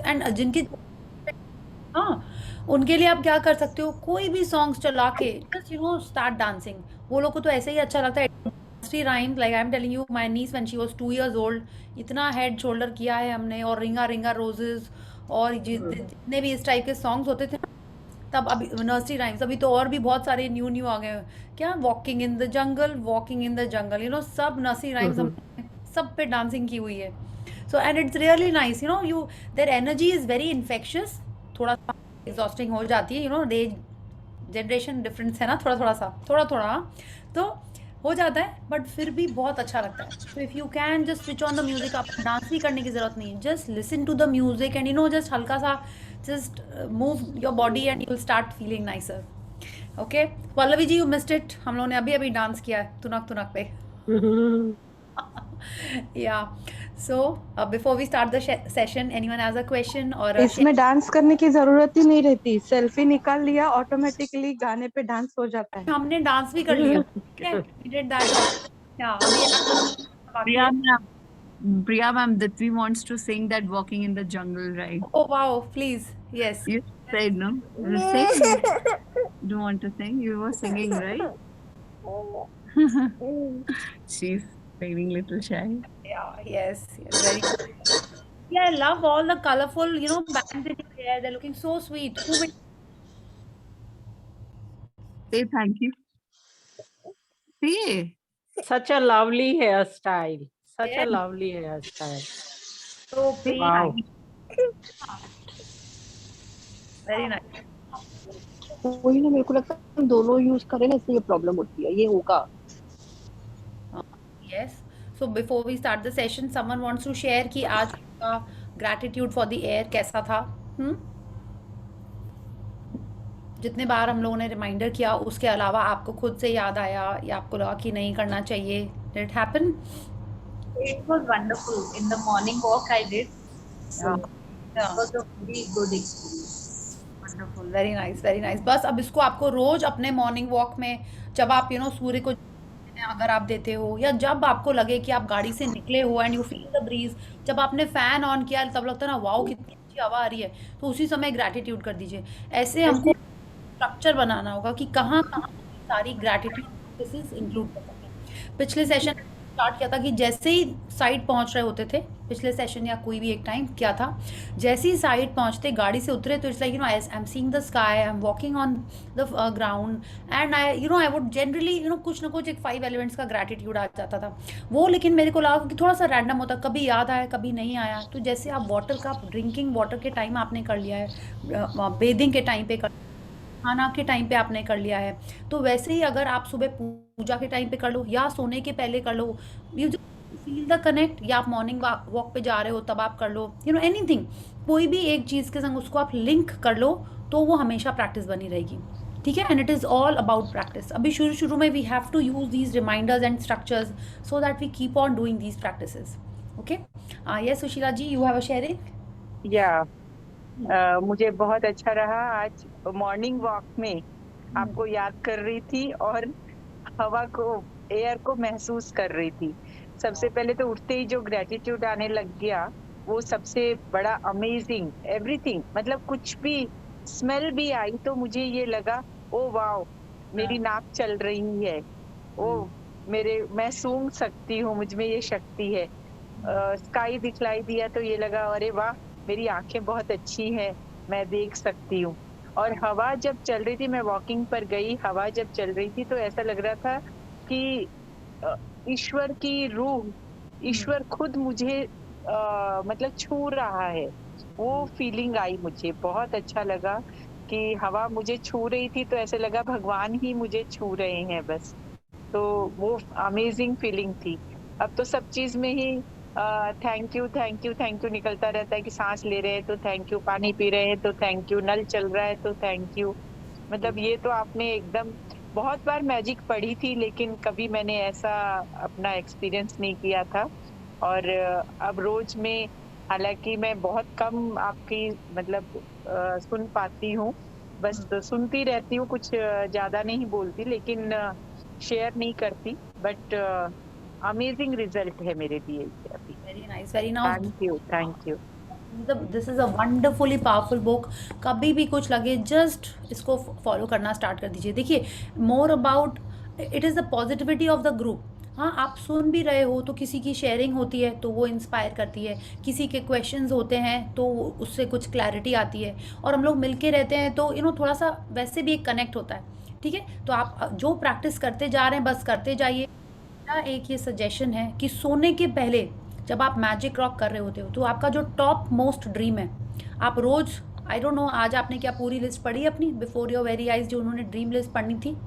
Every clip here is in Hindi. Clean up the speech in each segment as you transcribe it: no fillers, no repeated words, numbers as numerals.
एंड जिनके हाँ, उनके लिए आप क्या कर सकते हो, कोई भी सॉन्ग्स चला के जस्ट स्टार्ट डांसिंग। वो लोग को तो ऐसे ही अच्छा लगता है। Nursery rhymes, like I am telling you, my niece when she was 2 years old, इतना हेड शोल्डर किया है हमने, और रिंगा रिंगा रोजेस, और जितने भी इस टाइप के सॉन्ग्स होते थे ना, तब अभी नर्सरी राइम्स, अभी तो और भी बहुत सारे न्यू न्यू आ गए हैं। क्या walking in the jungle, walking in the jungle, सब नर्सरी राइम्स हमने सब पे डांसिंग की हुई है। So and it's really nice, you their energy is very infectious. थोड़ा सा एग्जॉस्टिंग हो जाती है, डे जनरेशन डिफरेंस है ना, थोड़ा थोड़ा तो हो जाता है, बट फिर भी बहुत अच्छा लगता है। So if you can just switch on the music, आप डांस भी करने की जरूरत नहीं है, just listen to the music and just हल्का सा just move your body and you will start feeling nicer. Okay Pallavi ji, you missed it, हम लोगों ने अभी अभी डांस किया है तुनक तुनक पे। Yeah so before we start the session, anyone has a question और इसमें डांस करने की जरूरत ही नहीं रहती, सेल्फी निकाल लिया ऑटोमेटिकली गाने पे डांस हो जाता है। हमने डांस भी कर लिया, ठीक है, वी डिड दैट ऑल्सो। या अभी बाकी है। Priya ma'am, Priya ma'am, Ditvi wants to sing that walking in the jungle, right? Oh wow, please. Yes. You said no. You sing. You don't want to sing. You were singing, right? She's feeling little shy. Yeah, yes, yes, very good. Yeah, I love all the colorful, bands in your hair. They're looking so sweet. Who made Say thank you. See, Such a lovely hairstyle. Such a hair? lovely hairstyle. So pretty. Wow. Very nice. वही ना, मेरे को लगता है हम दोनों यूज करें ना, इसलिए ये प्रॉब्लम होती है, ये होगा। Yes. So before we start the session, someone wants to share कि आज का gratitude for the air कैसा था? जितने बार हम लोगों ने रिमाइंडर किया, उसके अलावा आपको खुद से याद आया या आपको लगा कि नहीं करना चाहिए? Did it happen? It was wonderful. In the morning walk I did. So Yeah. it was a very good experience. Wonderful, very nice, very nice. बस अब इसको आपको रोज अपने मॉर्निंग वॉक में, जब आप सूर्य को अगर आप देते हो, या जब आपको लगे कि आप गाड़ी से निकले हो and you feel the breeze, जब आपने फैन ऑन किया तब लगता है ना, वाओ कितनी अच्छी हवा आ रही है, तो उसी समय ग्रैटिट्यूड कर दीजिए। ऐसे हमको स्ट्रक्चर बनाना होगा कि कहाँ कहाँ सारी ग्रैटिट्यूड प्रैक्टिसेस इंक्लूड कर सकें। पिछले सेशन स्टार्ट किया था कि जैसे ही साइट पहुंच रहे होते थे, पिछले सेशन या कोई भी एक टाइम क्या था, जैसे ही साइट पहुंचते, गाड़ी से उतरे, तो it's like I am seeing the sky, I am walking on the ground, and I would generally कुछ ना कुछ एक 5 एलिमेंट्स का ग्रैटिट्यूड आ जाता था वो। लेकिन मेरे को लगा कि थोड़ा सा रैंडम होता, कभी याद आया कभी नहीं आया। तो जैसे आप वाटर का, ड्रिंकिंग वाटर के टाइम आपने कर लिया है, बेदिंग के टाइम पे कर, खाना के टाइम पे आपने कर लिया है, तो वैसे ही अगर आप सुबह पूजा के टाइम पे कर लो या सोने के पहले कर लो, यू फील द कनेक्ट, या आप मॉर्निंग वॉक पे जा रहे हो तब आप कर लो, एनीथिंग, कोई भी एक चीज़ के संग उसको आप लिंक कर लो, तो वो हमेशा प्रैक्टिस बनी रहेगी। ठीक है, and it is all about practice. अभी शुरू शुरू में we have to use these reminders and structures so that we keep on doing these practices. Okay, yes Sushila ji, you have a sharing. Yeah मुझे बहुत अच्छा रहा आज मॉर्निंग वॉक में, आपको याद कर रही थी और हवा को, एयर को महसूस कर रही थी। सबसे पहले तो उठते ही जो ग्रेटिट्यूड आने लग गया, वो सबसे बड़ा अमेजिंग एवरीथिंग, मतलब कुछ भी स्मेल भी आई तो मुझे ये लगा, ओ वाओ मेरी नाक चल रही है, ओ मैं सूंघ सकती हूँ, मुझ में ये शक्ति है। स्काई दिखलाई दिया तो ये लगा, अरे वाह मेरी आंखें बहुत अच्छी हैं, मैं देख सकती हूँ। और हवा जब चल रही थी, मैं वॉकिंग पर गई, हवा जब चल रही थी तो ऐसा लग रहा था कि ईश्वर की रूह, ईश्वर खुद मुझे मतलब छू रहा है, वो फीलिंग आई मुझे। बहुत अच्छा लगा कि हवा मुझे छू रही थी, तो ऐसे लगा भगवान ही मुझे छू रहे हैं बस। तो वो अमेजिंग फीलिंग थी। अब तो सब चीज में ही thank you thank you thank you निकलता रहता है कि सांस ले रहे हैं तो थैंक यू, पानी पी रहे हैं तो थैंक यू, नल चल रहा है तो थैंक यू। मतलब ये तो आपने एकदम, बहुत बार मैजिक पढ़ी थी लेकिन कभी मैंने ऐसा अपना एक्सपीरियंस नहीं किया था। और अब रोज में, हालांकि मैं बहुत कम आपकी मतलब सुन पाती हूँ, बस सुनती रहती हूँ, कुछ ज्यादा नहीं बोलती, लेकिन शेयर नहीं करती, बट अमेजिंग रिजल्ट है मेरे लिए अभी। Very nice, very nice. Thank you thank you. This is a wonderfully powerful book. कभी भी कुछ लगे जस्ट इसको फॉलो करना स्टार्ट कर दीजिए। देखिए, more about it is the positivity of the group. हाँ, आप सुन भी रहे हो तो किसी की शेयरिंग होती है तो वो इंस्पायर करती है, किसी के क्वेश्चंस होते हैं तो उससे कुछ क्लैरिटी आती है, और हम लोग मिलके रहते हैं तो थोड़ा सा वैसे भी एक कनेक्ट होता है। ठीक है, तो आप जो प्रैक्टिस करते जा रहे हैं बस करते जाइए। मेरा एक ये सजेशन है कि सोने के पहले जब आप मैजिक रॉक कर रहे होते हो तो आपका जो टॉप मोस्ट ड्रीम है, आप रोज, आई डोंट नो आज आपने क्या पूरी लिस्ट पढ़ी है अपनी बिफोर योर वेरी आइज, जो उन्होंने ड्रीम लिस्ट पढ़नी थी?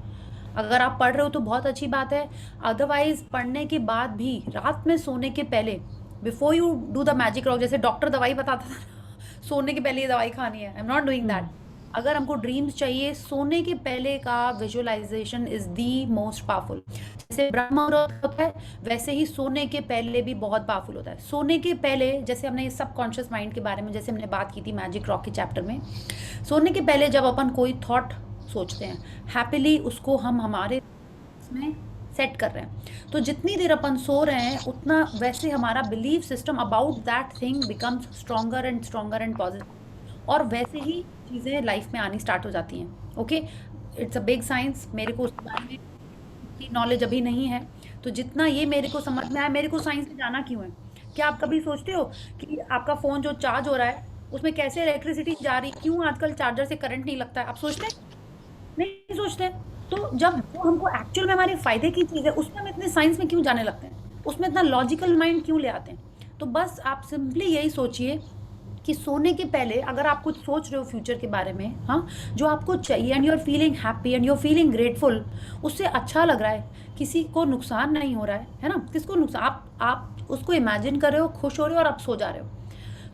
अगर आप पढ़ रहे हो तो बहुत अच्छी बात है। अदरवाइज पढ़ने के बाद भी रात में सोने के पहले, before you do the magic rock, जैसे डॉक्टर दवाई बताता था सोने के पहले ये दवाई खानी है, I am not doing that. अगर हमको ड्रीम्स चाहिए, सोने के पहले का visualization is the most powerful. जैसे ब्रह्म मुहूर्त होता है वैसे ही सोने के पहले भी बहुत पावरफुल होता है। सोने के पहले जैसे हमने सबकॉन्शियस माइंड के बारे में जैसे हमने बात की थी मैजिक रॉक के चैप्टर में, सोने के पहले जब अपन कोई थॉट सोचते हैं हैप्पीली, उसको हम हमारे इसमें सेट कर रहे हैं, तो जितनी देर अपन सो रहे हैं उतना वैसे हमारा belief system about that thing becomes stronger and positive, और वैसे ही चीज़ें लाइफ में आनी स्टार्ट हो जाती हैं। Okay, it's a big science. मेरे को उसके बारे में की नॉलेज अभी नहीं है, तो जितना ये मेरे को समझ में आया, मेरे को साइंस में जाना क्यों है? क्या आप कभी सोचते हो कि आपका फ़ोन जो चार्ज हो रहा है उसमें कैसे इलेक्ट्रिसिटी जा रही, क्यों आजकल चार्जर से करंट नहीं लगता है? आप सोचते हैं? नहीं सोचते। तो जब वो हमको एक्चुअल में हमारे फ़ायदे की चीज़ है उसमें हम इतने साइंस में क्यों जाने लगते हैं, उसमें इतना लॉजिकल माइंड क्यों ले आते हैं? तो बस आप सिंपली यही सोचिए कि सोने के पहले अगर आप कुछ सोच रहे हो फ्यूचर के बारे में, हाँ, जो आपको चाहिए and you are feeling happy and you are feeling grateful, उससे अच्छा लग रहा है, किसी को नुकसान नहीं हो रहा है ना? किसको नुकसान, आप उसको इमेजिन कर रहे हो, खुश हो रहे हो और आप सो जा रहे हो,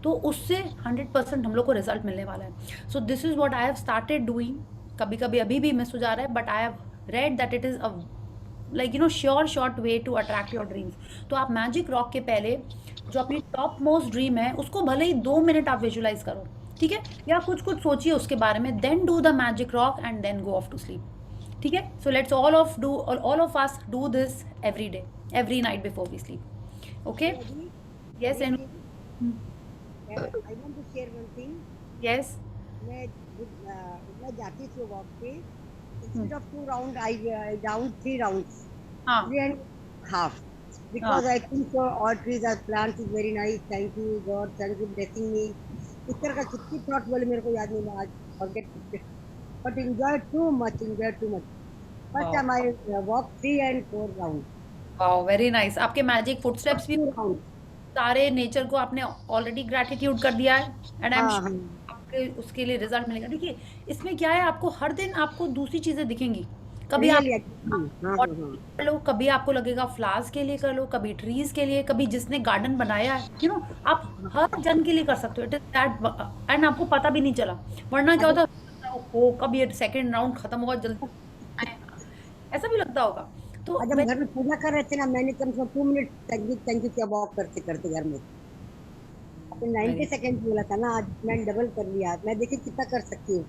तो उससे 100% हम लोग को रिजल्ट मिलने वाला है। So this is what I have started doing. कभी कभी अभी भी मिस हो जा रहा है, but I have read that it is a sure short way to attract your dreams. तो आप मैजिक रॉक के पहले जो अपनी टॉप मोस्ट ड्रीम है उसको भले ही 2 मिनट आप विजुलाइज करो, ठीक है, या कुछ सोचिए उसके बारे में, then do the magic rock and then go off to sleep. ठीक है, so let's all of us do this every day, every night before we sleep. Okay, yes and I want to share one thing. Yes. मैं जाती थी वॉक पे, instead of 2 rounds, I down 3 rounds, हाँ 3.5. Because I think so, all trees are plants is very nice. Thank you God, thank you blessing me. इस तरह का कितनी थॉट बोले मेरे को याद नहीं, आज forget. But enjoy too much. First time I walk 3 and 4 rounds. Wow, very nice. आपके मैजिक फुटस्टेप्स भी 2 rounds. सारे नेचर को आपने ऑलरेडी ग्रैटिट्यूड कर दिया है, एंड आई एम हाँ, आपके उसके लिए रिजल्ट मिलेगा। देखिए, इसमें क्या है, आपको हर दिन आपको दूसरी चीजें दिखेंगी। कभी आप और कर लो, कभी आपको लगेगा फ्लावर्स के लिए कर लो, कभी ट्रीज के लिए, कभी जिसने गार्डन बनाया है, आप हर जन के लिए कर सकते हो। इट इज दैट, एंड आपको पता भी नहीं चला। वरना क्या होता हो, कब ये सेकंड राउंड खत्म होगा जल्दी, ऐसा भी लगता होगा। तो आज हम घर में पूजा कर रहे थे ना, मैंने कम से कम 2 मिनट थैंक यू क्या वॉक करते करते घर में, तो 90 सेकंड बोला था ना, आज मैंने डबल कर लिया। मैं देखिए कितना कर सकती हूँ।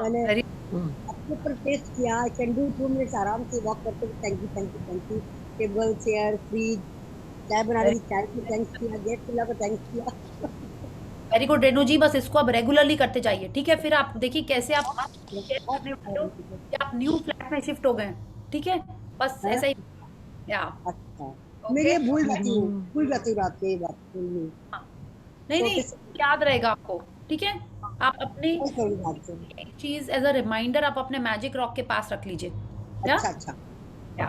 मैंने अपने ऊपर टेस्ट किया, आई कैन डू 2 मिनट्स आराम से वॉक करते हुए। Thank you. Table, chair, fridge, चाय बना रही, चाय को थैंक्स किया, गेट खुला को थैंक्स किया। वेरी गुड रेनू जी, बस इसको अब रेगुलरली करते जाइए। ठीक है, फिर आप देखिए कैसे आप न्यू फ्लैट में शिफ्ट हो गए। ठीक है, बस ऐसा ही। या अच्छा, मैं ये भूल जाती हूँ रात को ये बात भूलनी। नहीं, याद रहेगा आपको। ठीक है, आप अपनी एक चीज एज अ रिमाइंडर आप अपने मैजिक रॉक के पास रख लीजिए। अच्छा। या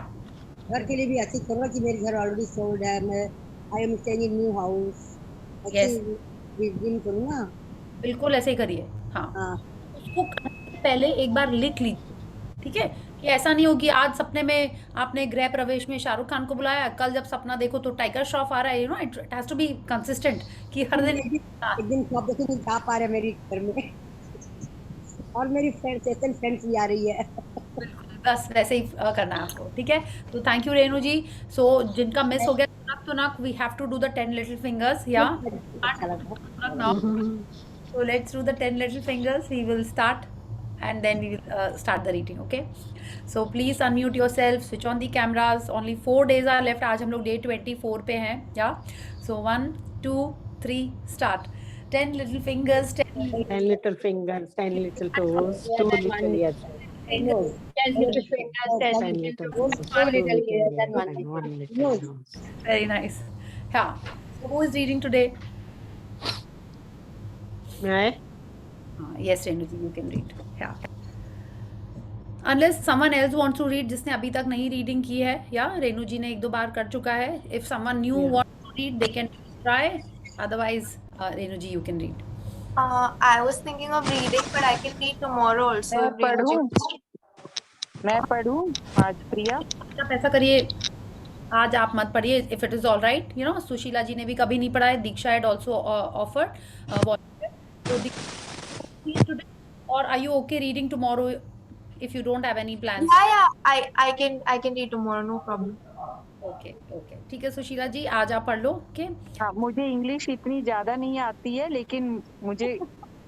घर के लिए भी ऐसे करो कि मेरे घर ऑलरेडी सोल्ड है, मैं I am staying in new house, Yes. दिन करूँ ना, बिल्कुल ऐसे ही करिए। हाँ, उसको करने से पहले एक बार लिख लीजिए। ठीक है, कि ऐसा नहीं हो कि आज सपने में आपने गृह प्रवेश में शाहरुख खान को बुलाया, कल जब सपना देखो तो टाइगर श्रॉफ आ रहा है। It has to be consistent, कि हर दिन एक दिन ख्वाब देखो नहीं आ पा रहे मेरी घर में, और मेरी फ्रेंड्स भी आ रही है। बस वैसे ही करना है आपको। ठीक है, तो thank you Renu ji. So जिनका मिस हो गया तुनक, we have to do the 10 little fingers. या so let's do the 10 little fingers. We will start and then we will start the reading. Okay, so please unmute yourself, switch on the cameras. Only 4 days are left. आज हम लोग day 24 पे हैं। Yeah, so 1 2 3 start. 10 little fingers, 10 10 little fingers, 10 little toes, 2 little ears. nose, 10 little fingers, 10 10 little little toes, toes, 2 2 little little ears, ears, and 1 and little 1 little nose. nose. Very nice. Yeah. So who is reading today? May I? Yes, Renuji, you can read. Yeah. Unless someone else wants to read, जिसने अभी तक नहीं रीडिंग की है, या रेनू जी ने 1-2 बार कर चुका है. If someone new Yeah. wants to read, they can try. Otherwise, Renu ji, you can read. I was thinking of reading, but I can read tomorrow also. मैं if Renu ji पढ़ूं wants to. मैं पढ़ूं आज प्रिया. आप ऐसा करिए, आज आप मत पढ़िए. If it is all right, you know, Sushila जी ने भी कभी नहीं पढ़ा है. दीक्षा had also offered. So today, or are you okay reading tomorrow? If you don't have any plans. Yeah, I can read tomorrow, no problem. Okay. ठीक है सुशीला जी, आज आप पढ़ लो. Okay. हाँ, मुझे इंग्लिश इतनी ज्यादा नहीं आती है, लेकिन मुझे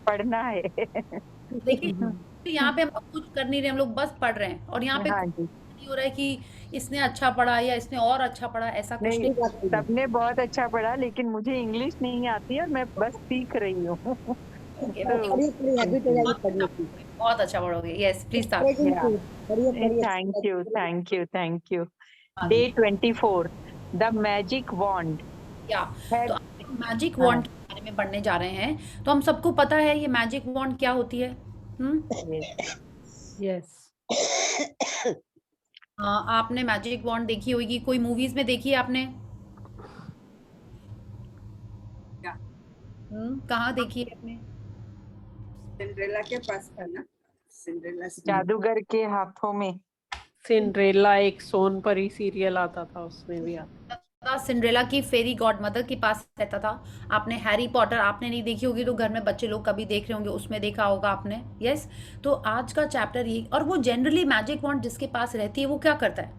पढ़ना है. देखिए यहाँ पे हम लोग कुछ कर नहीं रहे, हम लोग बस पढ़ रहे हैं. और यहाँ पे हाँ जी. नहीं हो रहा है कि इसने अच्छा पढ़ा या इसने और अच्छा पढ़ा, ऐसा कुछ नहीं, नहीं. सबने बहुत अच्छा पढ़ा, लेकिन मुझे इंग्लिश नहीं आती है और मैं बस सीख रही हूँ. Okay, पढ़िए हैबिट हो जाएगी पढ़ने की. बहुत अच्छा पढ़ोगे. Yes, please start. पढ़िए. Thank you. Day 24, The Magic Wand. Yeah. तो मैजिक वॉन्ड के बारे में पढ़ने जा रहे हैं. तो हम सबको पता है ये मैजिक वॉन्ड क्या होती है. Yes. आपने मैजिक वॉन्ड देखी होगी, कोई मूवीज में देखी है आपने? कहाँ देखी है आपने? सिंड्रेला के पास था ना, सिंड्रेला जादूगर के हाथों में. सिंड्रेला एक सोनपरी सीरियल आता था, उसमें भी आता. सिंड्रेला की फेरी गॉडमदर के पास रहता था. आपने हैरी पॉटर आपने नहीं देखी होगी तो घर में बच्चे लोग कभी देख रहे होंगे, उसमें देखा होगा आपने. यस. तो आज का चैप्टर ये, और वो जनरली मैजिक वॉन्ड जिसके पास रहती है वो क्या करता है?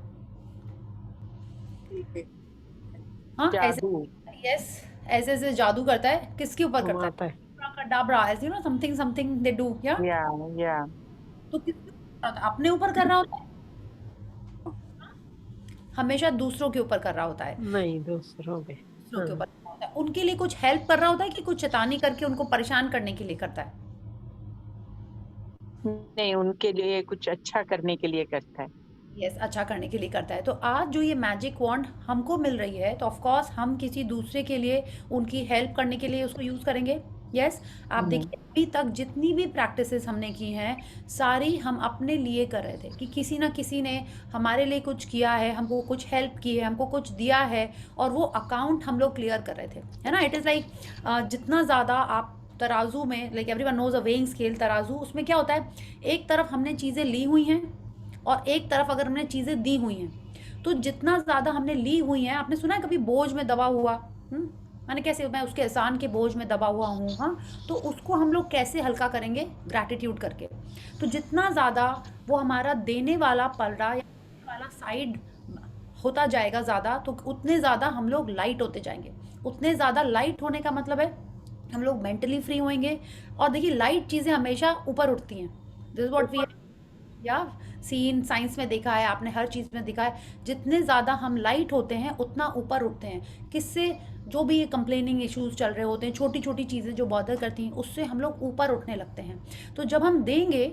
हाँ, जादू. यस, ऐसे जादू करता है. किसके ऊपर करता आता है? है. Abracadabra, as you know, something they do. Yeah. या. तो अपने ऊपर कर रहा होता है, हमेशा दूसरों के ऊपर कर रहा होता है. नहीं, दूसरों के. दूसरों के ऊपर कर रहा होता है. उनके लिए कुछ हेल्प कर रहा होता है कि कुछ चेतावनी करके उनको परेशान करने के लिए करता है? नहीं, उनके लिए कुछ अच्छा करने के लिए करता है. यस, अच्छा करने के लिए करता है. तो आज जो ये मैजिक वॉन्ड हमको मिल रही है, तो ऑफ कोर्स हम किसी दूसरे के लिए उनकी हेल्प करने के लिए उसको यूज करेंगे. यस. आप देखिए अभी तक जितनी भी प्रैक्टिसेस हमने की हैं, सारी हम अपने लिए कर रहे थे कि किसी ना किसी ने हमारे लिए कुछ किया है, हमको कुछ हेल्प की है, हमको कुछ दिया है, और वो अकाउंट हम लोग क्लियर कर रहे थे, है ना. इट इज़ लाइक जितना ज़्यादा आप तराजू में, like everyone knows a weighing scale, तराजू, उसमें क्या होता है, एक तरफ हमने चीज़ें ली हुई हैं और एक तरफ अगर हमने चीज़ें दी हुई हैं, तो जितना ज़्यादा हमने ली हुई हैं, आपने सुना है कभी बोझ में दबा हुआ? मैंने कैसे, मैं उसके एहसान के बोझ में दबा हुआ हूँ. हाँ, तो उसको हम लोग कैसे हल्का करेंगे? ग्रैटिट्यूड करके. तो जितना ज़्यादा वो हमारा देने वाला पलड़ा या देने वाला साइड होता जाएगा ज़्यादा, तो उतने ज़्यादा हम लोग लाइट होते जाएंगे. उतने ज़्यादा लाइट होने का मतलब है हम लोग मेंटली फ्री होंगे. और देखिए लाइट चीज़ें हमेशा ऊपर उठती हैं. दिस इज व्हाट वी या सीन साइंस में देखा है, आपने हर चीज़ में देखा है. जितने ज़्यादा हम लाइट होते हैं उतना ऊपर उठते हैं. किससे? जो भी ये कंप्लेनिंग इश्यूज चल रहे होते हैं, छोटी छोटी चीज़ें जो बॉदर करती हैं, उससे हम लोग ऊपर उठने लगते हैं. तो जब हम देंगे,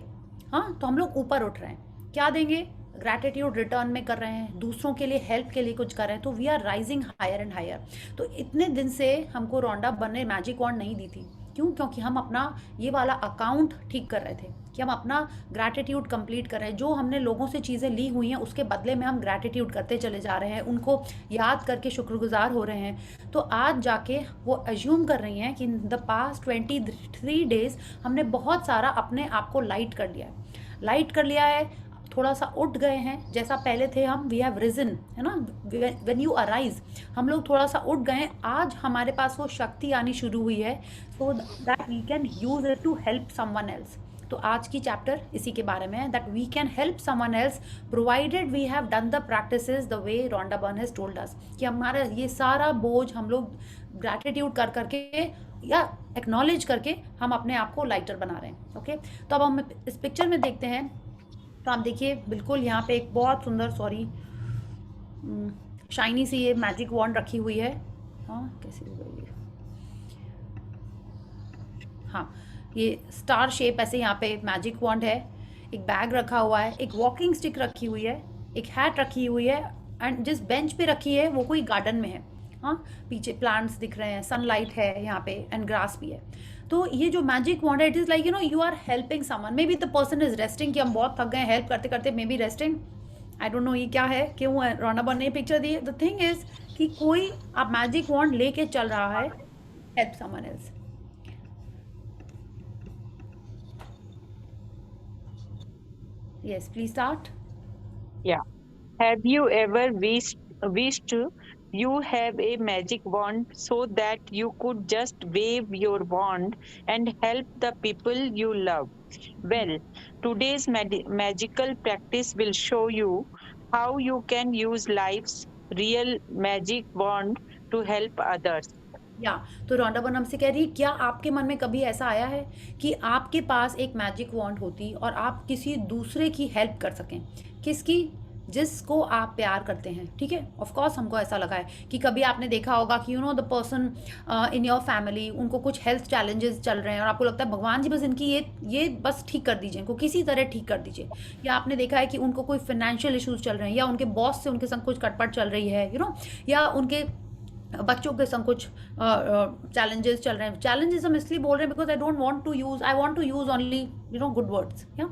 हाँ, तो हम लोग ऊपर उठ रहे हैं. क्या देंगे? ग्रैटिट्यूड रिटर्न में कर रहे हैं, दूसरों के लिए हेल्प के लिए कुछ कर रहे हैं. तो we are rising higher and higher. तो इतने दिन से हमको रोंडा बनने मैजिक वॉन्ड नहीं दी थी. क्यों? क्योंकि हम अपना ये वाला अकाउंट ठीक कर रहे थे कि हम अपना ग्रैटिट्यूड कंप्लीट कर रहे हैं. जो हमने लोगों से चीज़ें ली हुई हैं उसके बदले में हम ग्रैटिट्यूड करते चले जा रहे हैं, उनको याद करके शुक्रगुजार हो रहे हैं. तो आज जाके वो अज्यूम कर रही हैं कि इन द पास्ट 23 डेज हमने बहुत सारा अपने आप को लाइट कर लिया है. थोड़ा सा उठ गए हैं, जैसा पहले थे हम. वी हैव रिजन, है ना. व्हेन यू अराइज, हम लोग थोड़ा सा उठ गए. आज हमारे पास वो शक्ति आनी शुरू हुई है, so that we can use it to help someone else. तो आज की चैप्टर इसी के बारे में है, that we can help someone else provided we have done the practices the way Rhonda Byrne has told us. कि हमारा ये सारा बोझ हम लोग ग्रैटिट्यूड कर करके या एक्नॉलेज करके हम अपने आप को लाइटर बना रहे हैं. ओके, तो अब हम इस पिक्चर में देखते हैं. तो आप देखिए बिल्कुल यहाँ पे एक बहुत सुंदर, शाइनी सी ये मैजिक वॉन्ड रखी हुई है. हाँ, कैसी हो गई? हाँ, ये स्टार शेप ऐसे यहाँ पे मैजिक वॉन्ड है, एक बैग रखा हुआ है, एक वॉकिंग स्टिक रखी हुई है, एक हैट रखी हुई है, एंड जिस बेंच पे रखी है वो कोई गार्डन में है। हाँ, पीछे प्लांट्स दिख रहे हैं, सनलाइट है यहाँ पे एंड ग्रास भी है। तो ये जो मैजिक वॉन्ड है, it is like you are helping someone, maybe the person is resting, कि हम बहुत थक गए हेल्प करते करते, maybe resting, I don't know ये क्या है, क्यों है रोनाबन ने पिक्चर दी। द थिंग इज कि कोई आप मैजिक वॉन्ड लेके चल रहा है, help someone else. Yes, please start. Yeah. Have you ever wished you have a magic wand so that you could just wave your wand and help the people you love? Well, today's magical practice will show you how you can use life's real magic wand to help others. या तो रोंडा बन हमसे कह रही है, क्या आपके मन में कभी ऐसा आया है कि आपके पास एक मैजिक वॉन्ड होती और आप किसी दूसरे की हेल्प कर सकें? किसकी? जिसको आप प्यार करते हैं, ठीक है। ऑफ कोर्स हमको ऐसा लगा है कि कभी आपने देखा होगा कि the person in your family, उनको कुछ हेल्थ चैलेंजेस चल रहे हैं और आपको लगता है भगवान जी बस इनकी ये बस ठीक कर दीजिए, इनको किसी तरह ठीक कर दीजिए। या आपने देखा है कि उनको कोई फाइनेंशियल इश्यूज चल रहे हैं, या उनके बॉस से उनके संग कुछ कटपट चल रही है, या उनके बच्चों के संग कुछ चैलेंजेस चल रहे हैं। चैलेंजेस हम इसलिए बोल रहे हैं because I want to use only good words. या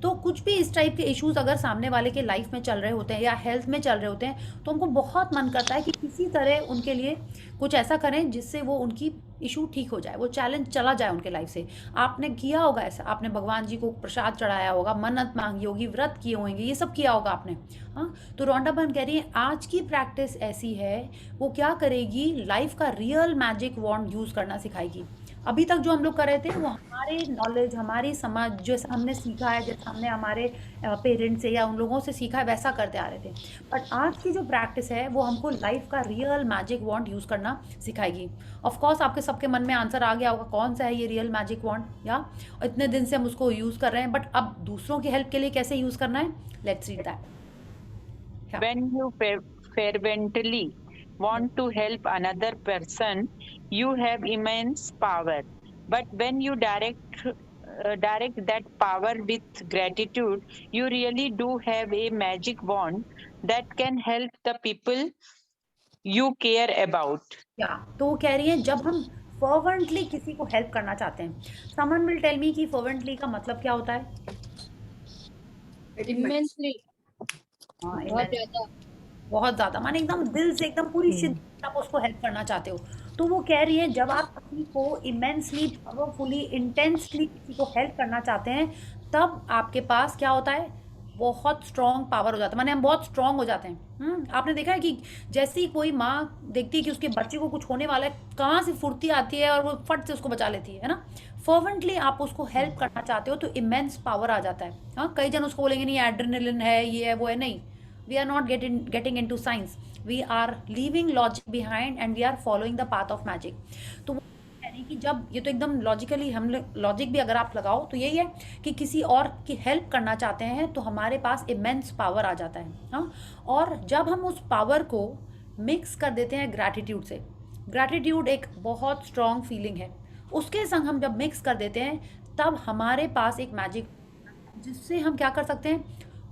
तो कुछ भी इस टाइप के इश्यूज अगर सामने वाले के लाइफ में चल रहे होते हैं या हेल्थ में चल रहे होते हैं, तो हमको बहुत मन करता है कि किसी तरह उनके लिए कुछ ऐसा करें जिससे वो उनकी इशू ठीक हो जाए, वो चैलेंज चला जाए उनके लाइफ से। आपने किया होगा ऐसा, आपने भगवान जी को प्रसाद चढ़ाया होगा, मन्नत मांगी होगी, व्रत किए होंगे, ये सब किया होगा आपने। हाँ, तो रोंडा बहन कह रही है आज की प्रैक्टिस ऐसी है, वो क्या करेगी, लाइफ का रियल मैजिक वॉन्ड यूज करना सिखाएगी। अभी तक जो हम लोग कर रहे थे वो हमारे नॉलेज, हमारी समझ, जैसा हमने सीखा है, जैसा हमने हमारे पेरेंट्स से या उन लोगों से सीखा है, वैसा करते आ रहे थे। बट आज की जो प्रैक्टिस है वो हमको लाइफ का रियल मैजिक वॉन्ड यूज़ करना सिखाएगी। ऑफ कोर्स आपके सबके मन में आंसर आ गया होगा कौन सा है ये रियल मैजिक वॉन्ड, या इतने दिन से हम उसको यूज़ कर रहे हैं, बट अब दूसरों की हेल्प के लिए कैसे यूज़ करना है, let's read that. When you fervently want to help another person, you have immense power. But when you direct that power with gratitude, you really do have a magic wand that can help the people you care about. या तो वो कह रही है जब हम फर्वेंटली किसी को हेल्प करना चाहते हैं, समवन विल टेल मी कि फर्वेंटली का मतलब क्या होता है? इमेंसली, हाँ, बहुत बहुत ज़्यादा, माने एकदम दिल से, एकदम पूरी शिद्दत से आप उसको हेल्प करना चाहते हो। तो वो कह रही है जब आप किसी को इमेंसली, पावरफुली, इंटेंसली किसी को हेल्प करना चाहते हैं, तब आपके पास क्या होता है, बहुत स्ट्रॉन्ग पावर हो जाता है, माने हम बहुत स्ट्रॉन्ग हो जाते हैं। आपने देखा है कि जैसे ही कोई माँ देखती है कि उसके बच्चे को कुछ होने वाला है, कहाँ से फुर्ती आती है और वो फट से उसको बचा लेती है ना। फर्वेंटली आप उसको हेल्प करना चाहते हो तो इमेंस पावर आ जाता है। हाँ, कई जन उसको बोलेंगे नहीं एड्रेनलिन है, ये है, वो है, नहीं। We are not getting into science. We are leaving logic behind and we are following the path of magic. तो वो यानी कि जब ये तो एकदम लॉजिकली, हम लॉजिक भी अगर आप लगाओ तो यही है कि किसी और की हेल्प करना चाहते हैं तो हमारे पास इमेंस पावर आ जाता है। हाँ, और जब हम उस पावर को मिक्स कर देते हैं ग्रैटिट्यूड से, ग्रैटिट्यूड एक बहुत स्ट्रॉन्ग फीलिंग है, उसके संग हम जब मिक्स कर देते हैं तब हमारे पास एक मैजिक, जिससे हम क्या कर सकते हैं,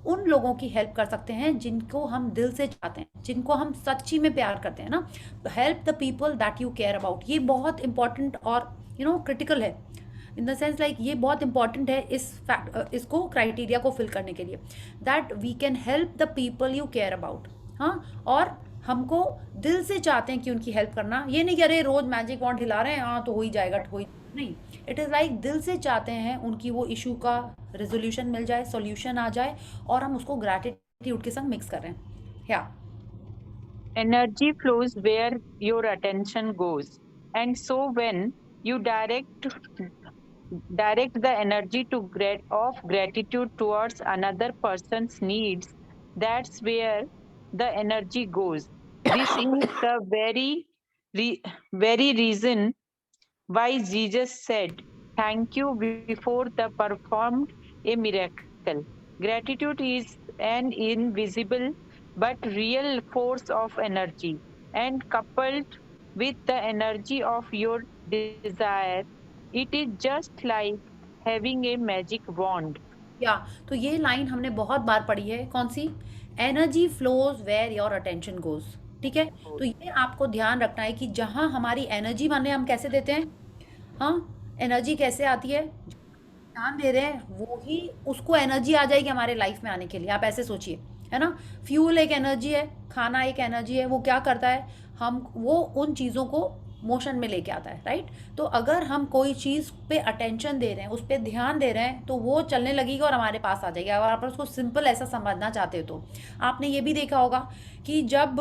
उन लोगों की हेल्प कर सकते हैं जिनको हम दिल से चाहते हैं, जिनको हम सच्ची में प्यार करते हैं ना। Help the people that you care about, ये बहुत इंपॉर्टेंट और क्रिटिकल है, इन द सेंस लाइक ये बहुत इंपॉर्टेंट है इसको क्राइटेरिया को फिल करने के लिए, that we can help the people you care about. हाँ, और हमको दिल से चाहते हैं कि उनकी हेल्प करना, ये नहीं कि अरे रोज मैजिक वॉन्ड हिला रहे हैं हाँ तो हो ही जाएगा, नहीं। इट इज़ लाइक दिल से चाहते हैं उनकी वो इशू का रेजोल्यूशन मिल जाए, सॉल्यूशन आ जाए, और हम उसको ग्रैटिट्यूड के संग मिक्स कर रहे हैं। या Energy flows where your attention goes, and so when you direct the energy of gratitude towards another person's needs, that's where the energy goes. This is the very reason why Jesus said thank you before the performed a miracle. Gratitude is an invisible but real force of energy, and coupled with the energy of your desire, It is just like having a magic wand. या तो ये लाइन हमने बहुत बार पढ़ी है, कौन सी? Energy flows where your attention goes. ठीक है, तो ये आपको ध्यान रखना है कि जहाँ हमारी एनर्जी माने हम कैसे देते हैं, हाँ एनर्जी कैसे आती है, ध्यान दे रहे हैं वो ही उसको एनर्जी आ जाएगी हमारे लाइफ में आने के लिए। आप ऐसे सोचिए, है ना, फ्यूल एक एनर्जी है, खाना एक एनर्जी है, वो क्या करता है, हम वो उन चीज़ों को मोशन में लेके आता है, राइट। तो अगर हम कोई चीज़ पे अटेंशन दे रहे हैं, उस पर ध्यान दे रहे हैं, तो वो चलने लगेगी और हमारे पास आ जाएगी। अगर आप उसको सिंपल ऐसा समझना चाहते हो तो आपने ये भी देखा होगा कि जब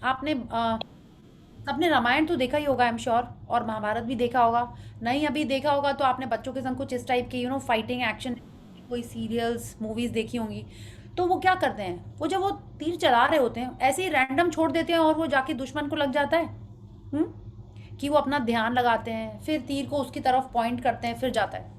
आपने सबने रामायण तो देखा ही होगा आई एम श्योर, और महाभारत भी देखा होगा, नहीं अभी देखा होगा तो आपने बच्चों के संग कुछ इस टाइप के फाइटिंग एक्शन कोई सीरियल्स मूवीज देखी होंगी। तो वो क्या करते हैं, वो जब वो तीर चला रहे होते हैं ऐसे ही रैंडम छोड़ देते हैं और वो जाके दुश्मन को लग जाता है। कि वो अपना ध्यान लगाते हैं, फिर तीर को उसकी तरफ पॉइंट करते हैं, फिर जाता है।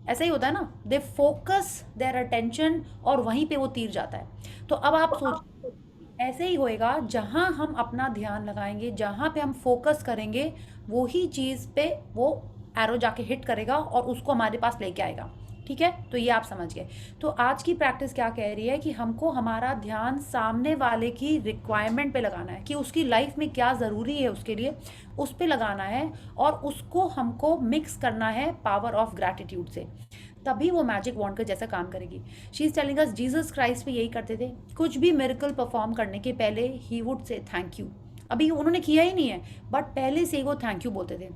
ऐसा ही होता है ना, दे फोकस देयर अटेंशन और वहीं पे वो तीर जाता है। तो अब आप सोचिए ऐसे ही होएगा, जहाँ हम अपना ध्यान लगाएंगे, जहाँ पे हम फोकस करेंगे, वो ही चीज़ पे वो एरो जाके हिट करेगा और उसको हमारे पास लेके आएगा। ठीक है, तो ये आप समझ गए। तो आज की प्रैक्टिस क्या कह रही है कि हमको हमारा ध्यान सामने वाले की रिक्वायरमेंट पे लगाना है, कि उसकी लाइफ में क्या ज़रूरी है उसके लिए, उस पे लगाना है और उसको हमको मिक्स करना है पावर ऑफ ग्रैटिट्यूड से, तभी वो मैजिक वॉन्ड का जैसा काम करेगी। She is telling us Jesus Christ भी यही करते थे, कुछ भी मिरेकल परफॉर्म करने के पहले he would say thank you. अभी उन्होंने किया ही नहीं है बट पहले से ही वो थैंक यू बोलते थे।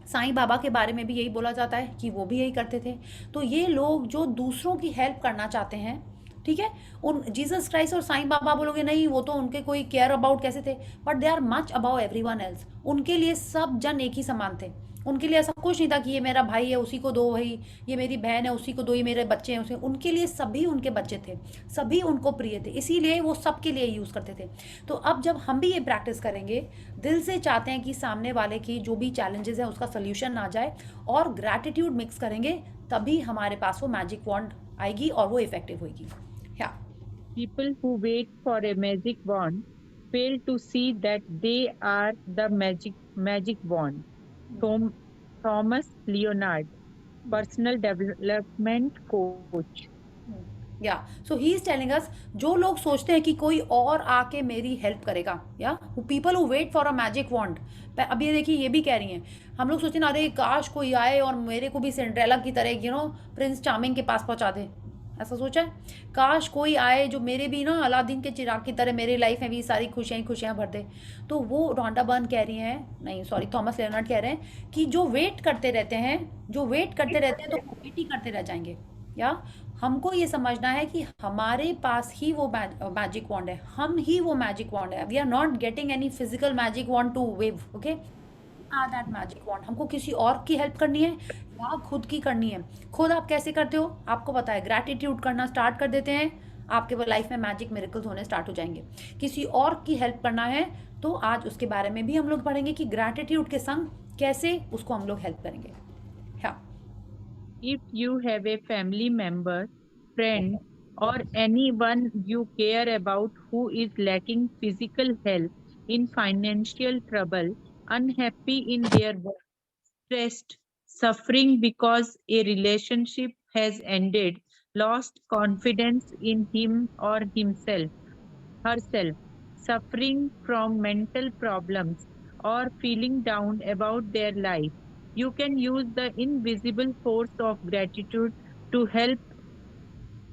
साईं बाबा के बारे में भी यही बोला जाता है कि वो भी यही करते थे। तो ये लोग जो दूसरों की हेल्प करना चाहते हैं, ठीक है, उन जीसस क्राइस्ट और साईं बाबा बोलोगे नहीं वो तो उनके कोई केयर अबाउट कैसे थे, but they are much about everyone else. उनके लिए सब जन एक ही समान थे, उनके लिए ऐसा कुछ नहीं था कि ये मेरा भाई है उसी को दो, भाई ये मेरी बहन है उसी को दो, ये मेरे बच्चे हैं उसे। उनके लिए सभी उनके बच्चे थे, सभी उनको प्रिय थे, इसीलिए वो सबके लिए यूज़ करते थे। तो अब जब हम भी ये प्रैक्टिस करेंगे, दिल से चाहते हैं कि सामने वाले की जो भी चैलेंजेस है उसका सोल्यूशन आ जाए और ग्रैटिट्यूड मिक्स करेंगे, तभी हमारे पास वो मैजिक वॉन्ड आएगी और वो इफेक्टिव होगी। या People who wait for a magic wand fail to see that they are the magic wand. Thomas Leonard, personal development coach. या सो ही इज टेलिंग अस, जो लोग सोचते हैं कि कोई और आके मेरी हेल्प करेगा, या people who wait for a magic wand. अब ये देखिए ये भी कह रही हैं, हम लोग सोचते हैं अरे काश कोई आए और मेरे को भी सिंड्रेला की तरह प्रिंस चार्मिंग के पास पहुंचा दे, ऐसा सोचा है, काश कोई आए जो मेरे भी ना अलादीन के चिराग की तरह मेरी लाइफ में भी सारी खुशियाँ भर दे। तो वो रॉन्डा बर्न कह रही हैं, नहीं सॉरी थॉमस लेनार्ड कह रहे हैं कि जो वेट करते रहते हैं तो वेट ही करते रह जाएंगे। या हमको ये समझना है कि हमारे पास ही वो मैजिक वॉन्ड है, हम ही वो मैजिक वॉन्ड है। We are not getting any physical magic wand to wave, okay, are that magic wand. हमको किसी और की हेल्प करनी है या खुद की करनी है। खुद आप कैसे करते हो आपको पता है, ग्रैटिट्यूड करना स्टार्ट कर देते हैं, आपके लाइफ में मैजिक मिरेकल्स होने स्टार्ट हो जाएंगे। किसी और की हेल्प करना है तो आज उसके बारे में भी हम लोग पढ़ेंगे कि ग्रैटिट्यूड के संग कैसे उसको हम लोग हेल्प करेंगे। हाँ, If you have a family member, friend, or anyone you care about who is lacking physical health, in financial trouble, unhappy in their work, stressed, suffering because a relationship has ended, lost confidence in him or herself, suffering from mental problems, or feeling down about their life, you can use the invisible force of gratitude to help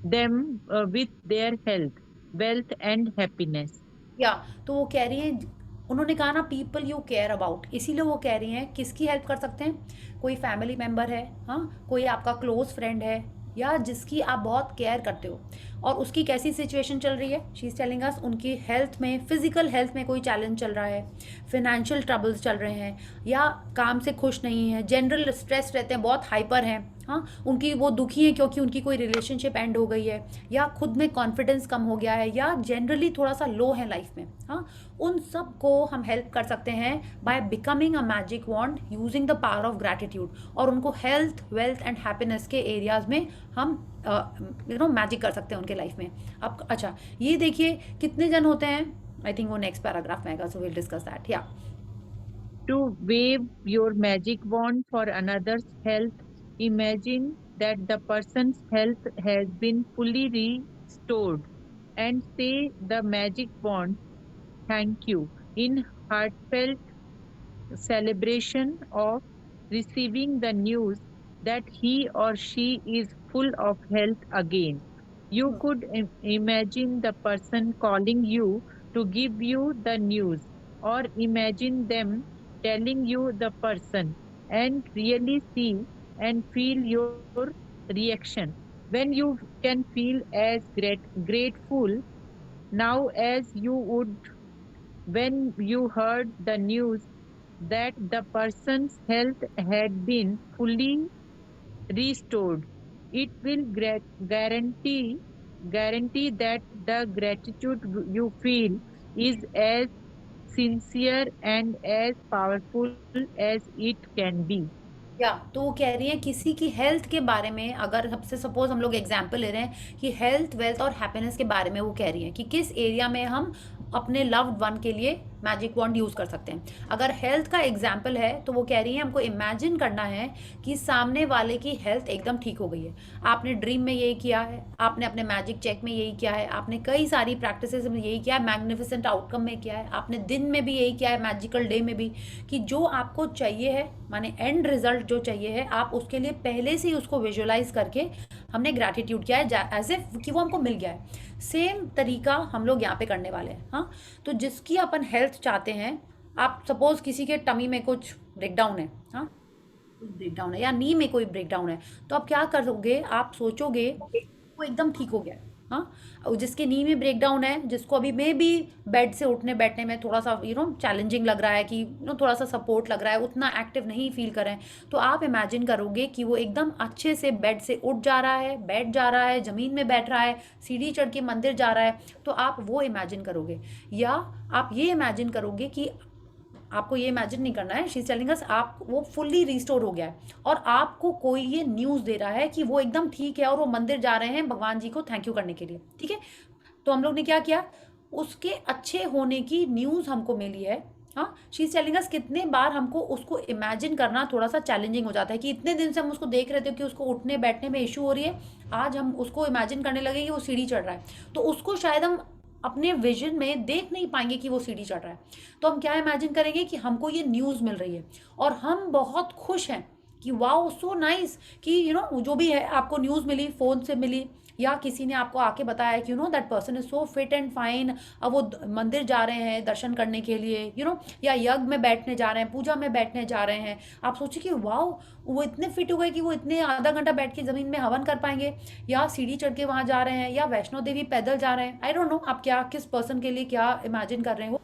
them with their health, wealth, and happiness. या तो वो कह रही हैं, उन्होंने कहा ना पीपल यू केयर अबाउट, इसीलिए वो कह रही हैं किसकी हेल्प कर सकते हैं, कोई फैमिली मेम्बर है, हाँ कोई आपका क्लोज फ्रेंड है या जिसकी आप बहुत केयर करते हो और उसकी कैसी सिचुएशन चल रही है। शी इज टेलिंग अस उनकी हेल्थ में, फिजिकल हेल्थ में कोई चैलेंज चल रहा है, फिनेंशियल ट्रबल्स चल रहे हैं, या काम से खुश नहीं है, जनरल स्ट्रेस रहते हैं, बहुत हाइपर हैं, हाँ उनकी वो दुखी है क्योंकि उनकी कोई रिलेशनशिप एंड हो गई है, या खुद में कॉन्फिडेंस कम हो गया है, या जनरली थोड़ा सा लो है लाइफ में, हाँ उन सब को हम हेल्प कर सकते हैं by becoming a magic wand using the power of gratitude. और उनको हेल्थ, वेल्थ एंड हैप्पीनेस के एरियाज में हम मैजिक कर सकते हैं उनके लाइफ में। अब अच्छा ये देखिए कितने जन होते हैं, आई थिंक वो नेक्स्ट पैराग्राफ में आएगा, सो विल डिस्कस दैट। या To wave your magic wand for another's health, imagine that the person's health has been fully restored and say the magic wand thank you in heartfelt celebration of receiving the news that he or she is full of health again. You could imagine the person calling you to give you the news, or imagine them telling you the person, and really see and feel your reaction. When you can feel as grateful now as you would when you heard the news that the person's health had been fully restored. It will guarantee that the gratitude you feel is as sincere and as powerful as it can be. या तो वो कह रही हैं किसी की हेल्थ के बारे में, अगर सबसे सपोज हम लोग एग्जांपल ले रहे हैं कि हेल्थ वेल्थ और हैप्पीनेस के बारे में वो कह रही हैं कि किस एरिया में हम अपने लव्ड वन के लिए मैजिक वॉन्ड यूज़ कर सकते हैं। अगर हेल्थ का एग्जाम्पल है तो वो कह रही है हमको इमेजिन करना है कि सामने वाले की हेल्थ एकदम ठीक हो गई है। आपने ड्रीम में यही किया है, आपने अपने मैजिक चेक में यही किया है, आपने कई सारी प्रैक्टिसेस में यही किया है, मैग्निफिसेंट आउटकम में किया है, आपने दिन में भी यही किया है, मैजिकल डे में भी, कि जो आपको चाहिए है माने एंड रिजल्ट जो चाहिए है आप उसके लिए पहले से ही उसको विजुअलाइज करके हमने ग्रैटिट्यूड किया है एज इफ कि वो हमको मिल गया है। सेम तरीका हम लोग यहाँ पे करने वाले हैं। हाँ, तो जिसकी अपन हेल्थ चाहते हैं, आप सपोज किसी के टमी में कुछ ब्रेकडाउन है, हाँ ब्रेकडाउन है या नी में कोई ब्रेकडाउन है, तो आप क्या करोगे, आप सोचोगे वो एकदम ठीक हो गया है। हाँ, और जिसके नी में ब्रेकडाउन है, जिसको अभी में भी बेड से उठने बैठने में थोड़ा सा चैलेंजिंग लग रहा है कि थोड़ा सा सपोर्ट लग रहा है, उतना एक्टिव नहीं फील कर रहे हैं, तो आप इमेजिन करोगे कि वो एकदम अच्छे से बेड से उठ जा रहा है, बैठ जा रहा है, ज़मीन में बैठ रहा है, सीढ़ी चढ़ के मंदिर जा रहा है, तो आप वो इमेजिन करोगे। या आप ये इमेजिन करोगे कि आपको ये इमेजिन नहीं करना है, शी इज टेलिंग अस आप वो फुल्ली रिस्टोर हो गया है और आपको कोई ये न्यूज़ दे रहा है कि वो एकदम ठीक है और वो मंदिर जा रहे हैं भगवान जी को थैंक यू करने के लिए। ठीक है, तो हम लोग ने क्या किया, उसके अच्छे होने की न्यूज़ हमको मिली है। हाँ, शी इज टेलिंग अस कितने बार हमको उसको इमेजिन करना थोड़ा सा चैलेंजिंग हो जाता है कि इतने दिन से हम उसको देख रहे थे कि उसको उठने बैठने में इशू हो रही है, आज हम उसको इमेजिन करने लगे कि वो सीढ़ी चढ़ रहा है, तो उसको शायद हम अपने विजन में देख नहीं पाएंगे कि वो सीढ़ी चढ़ रहा है। तो हम क्या इमेजिन करेंगे कि हमको ये न्यूज़ मिल रही है और हम बहुत खुश हैं कि वाओ सो नाइस कि जो भी है आपको न्यूज़ मिली, फ़ोन से मिली या किसी ने आपको आके बताया कि that person is so fit and fine, अब वो मंदिर जा रहे हैं दर्शन करने के लिए, या यज्ञ में बैठने जा रहे हैं, पूजा में बैठने जा रहे हैं। आप सोचिए कि वाओ वो इतने फिट हो गए कि वो इतने आधा घंटा बैठ के ज़मीन में हवन कर पाएंगे, या सीढ़ी चढ़ के वहाँ जा रहे हैं, या वैष्णो देवी पैदल जा रहे हैं। आई डोंट नो आप क्या किस पर्सन के लिए क्या इमेजिन कर रहे हो,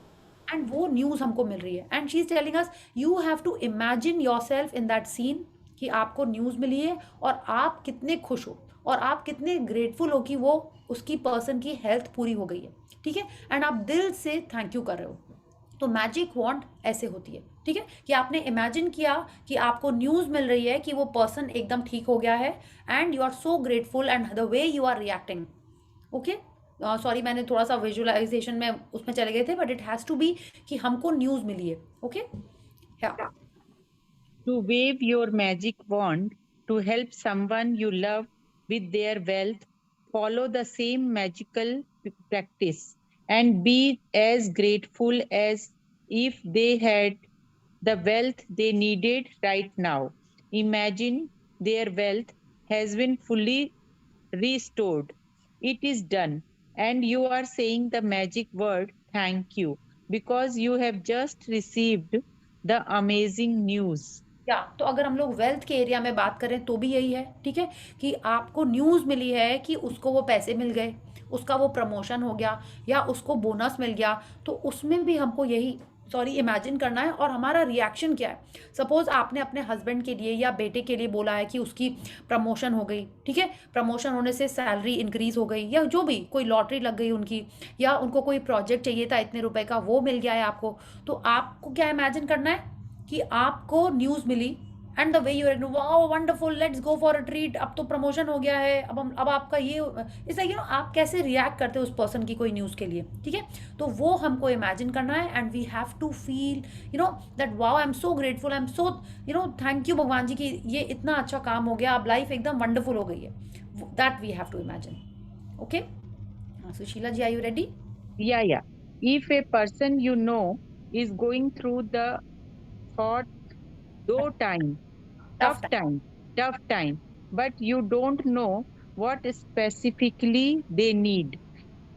एंड वो न्यूज़ हमको मिल रही है and she is telling us you have to imagine yourself in that scene कि आपको न्यूज़ मिली है और आप कितने खुश हो और आप कितने ग्रेटफुल हो कि वो उसकी पर्सन की हेल्थ पूरी हो गई है। ठीक है, एंड आप दिल से थैंक यू कर रहे हो। तो मैजिक वॉन्ड ऐसे होती है। ठीक है, कि आपने इमेजिन किया कि आपको न्यूज़ मिल रही है कि वो पर्सन एकदम ठीक हो गया है and you are so grateful and the way you are reacting. Okay, sorry मैंने थोड़ा सा विजुअलाइजेशन में उसमें चले गए थे, but it has to be कि हमको न्यूज़ मिली है। Okay, To wave your magic wand to help someone you love with their wealth, follow the same magical practice and be as grateful as if they had the wealth they needed right now. Imagine their wealth has been fully restored. It is done, and you are saying the magic word thank you because you have just received the amazing news. या तो अगर हम लोग वेल्थ के एरिया में बात करें तो भी यही है। ठीक है, कि आपको न्यूज़ मिली है कि उसको वो पैसे मिल गए, उसका वो प्रमोशन हो गया या उसको बोनस मिल गया, तो उसमें भी हमको यही इमेजिन करना है और हमारा रिएक्शन क्या है। सपोज आपने अपने हस्बैंड के लिए या बेटे के लिए बोला है कि उसकी प्रमोशन हो गई। ठीक है, प्रमोशन होने से सैलरी इंक्रीज़ हो गई या जो भी कोई लॉटरी लग गई उनकी, या उनको कोई प्रोजेक्ट चाहिए था इतने रुपए का वो मिल गया है आपको, तो आपको क्या इमेजिन करना है कि आपको न्यूज़ मिली and the way you are wow wonderful, let's go for a treat, अब तो प्रमोशन हो गया है, अब आपका ये इस लाइक आप कैसे रिएक्ट करते हो उस पर्सन की कोई न्यूज़ के लिए, ठीक है। तो वो हमको इमेजिन करना है and we have to feel that wow I am so grateful, I am so thank you भगवान जी की ये इतना अच्छा काम हो गया, अब लाइफ एकदम वंडरफुल हो गई है, that we have to imagine. Okay, Sushila ji, are you ready? Yeah. If a person you know is going through the thought, though Tough tough time, but you don't know what specifically they need,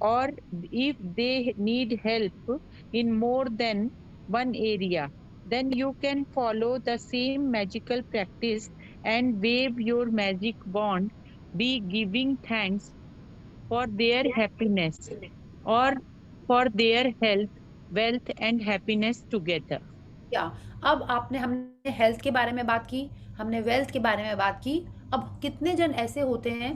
or if they need help in more than one area, then you can follow the same magical practice and wave your magic wand, be giving thanks for their happiness or for their health, wealth, and happiness together. या अब हमने हेल्थ के बारे में बात की, हमने वेल्थ के बारे में बात की। अब कितने जन ऐसे होते हैं,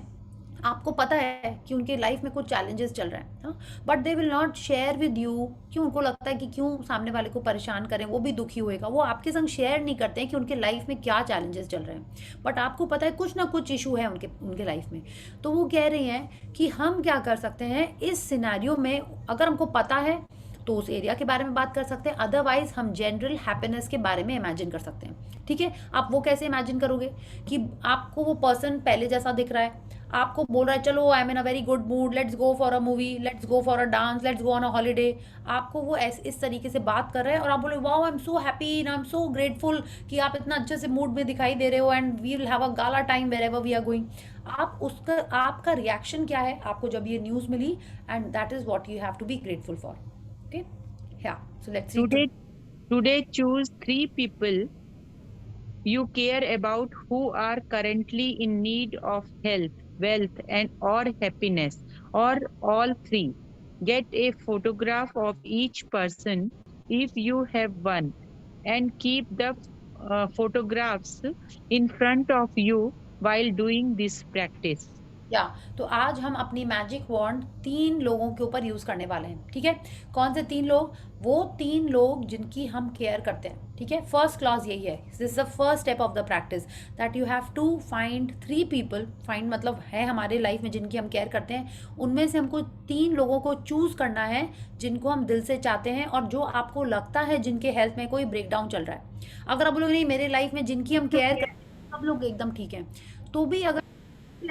आपको पता है कि उनके लाइफ में कुछ चैलेंजेस चल रहे हैं, but they will not share with you, क्यों? उनको लगता है कि क्यों सामने वाले को परेशान करें, वो भी दुखी होएगा, वो आपके संग शेयर नहीं करते हैं कि उनके लाइफ में क्या चैलेंजेस चल रहे हैं, बट आपको पता है कुछ ना कुछ इशू है उनके लाइफ में। तो वो कह रही हैं कि हम क्या कर सकते हैं इस सिनेरियो में, अगर हमको पता है तो उस एरिया के बारे में बात कर सकते हैं, अदरवाइज हम जनरल हैप्पीनेस के बारे में इमेजिन कर सकते हैं, ठीक है। आप वो कैसे इमेजिन करोगे कि आपको वो पर्सन पहले जैसा दिख रहा है, आपको बोल रहा है चलो I am in a very good mood, let's go for a movie, let's go for a dance, let's go on a holiday, आपको वो इस तरीके से बात कर रहे हैं और आप बोले wow I am so happy and I am so grateful कि आप इतना अच्छे से मूड में दिखाई दे रहे हो and we will have a gala time wherever we are going. आपका रिएक्शन क्या है आपको जब ये न्यूज़ मिली, and that is what you have to be grateful for. Okay, yeah, so let's see. Today choose 3 people you care about who are currently in need of health, wealth, and or happiness, or all 3. Get a photograph of each person if you have one, and keep the photographs in front of you while doing this practice. तो आज हम अपनी मैजिक वॉन्ड 3 लोगों के ऊपर यूज करने वाले हैं, ठीक है। कौन से 3 लोग? वो 3 लोग जिनकी हम केयर करते हैं, ठीक है। फर्स्ट क्लॉज यही है, this is the first step of the practice, that you have to find 3 people, find मतलब है हमारे लाइफ में जिनकी हम केयर करते हैं, उनमें से हमको 3 लोगों को चूज करना है जिनको हम दिल से चाहते हैं और जो आपको लगता है जिनके हेल्थ में कोई ब्रेकडाउन चल रहा है। अगर आप बोलोगे नहीं मेरे लाइफ में जिनकी हम केयर करते हैं सब लोग एकदम ठीक हैं, तो भी अगर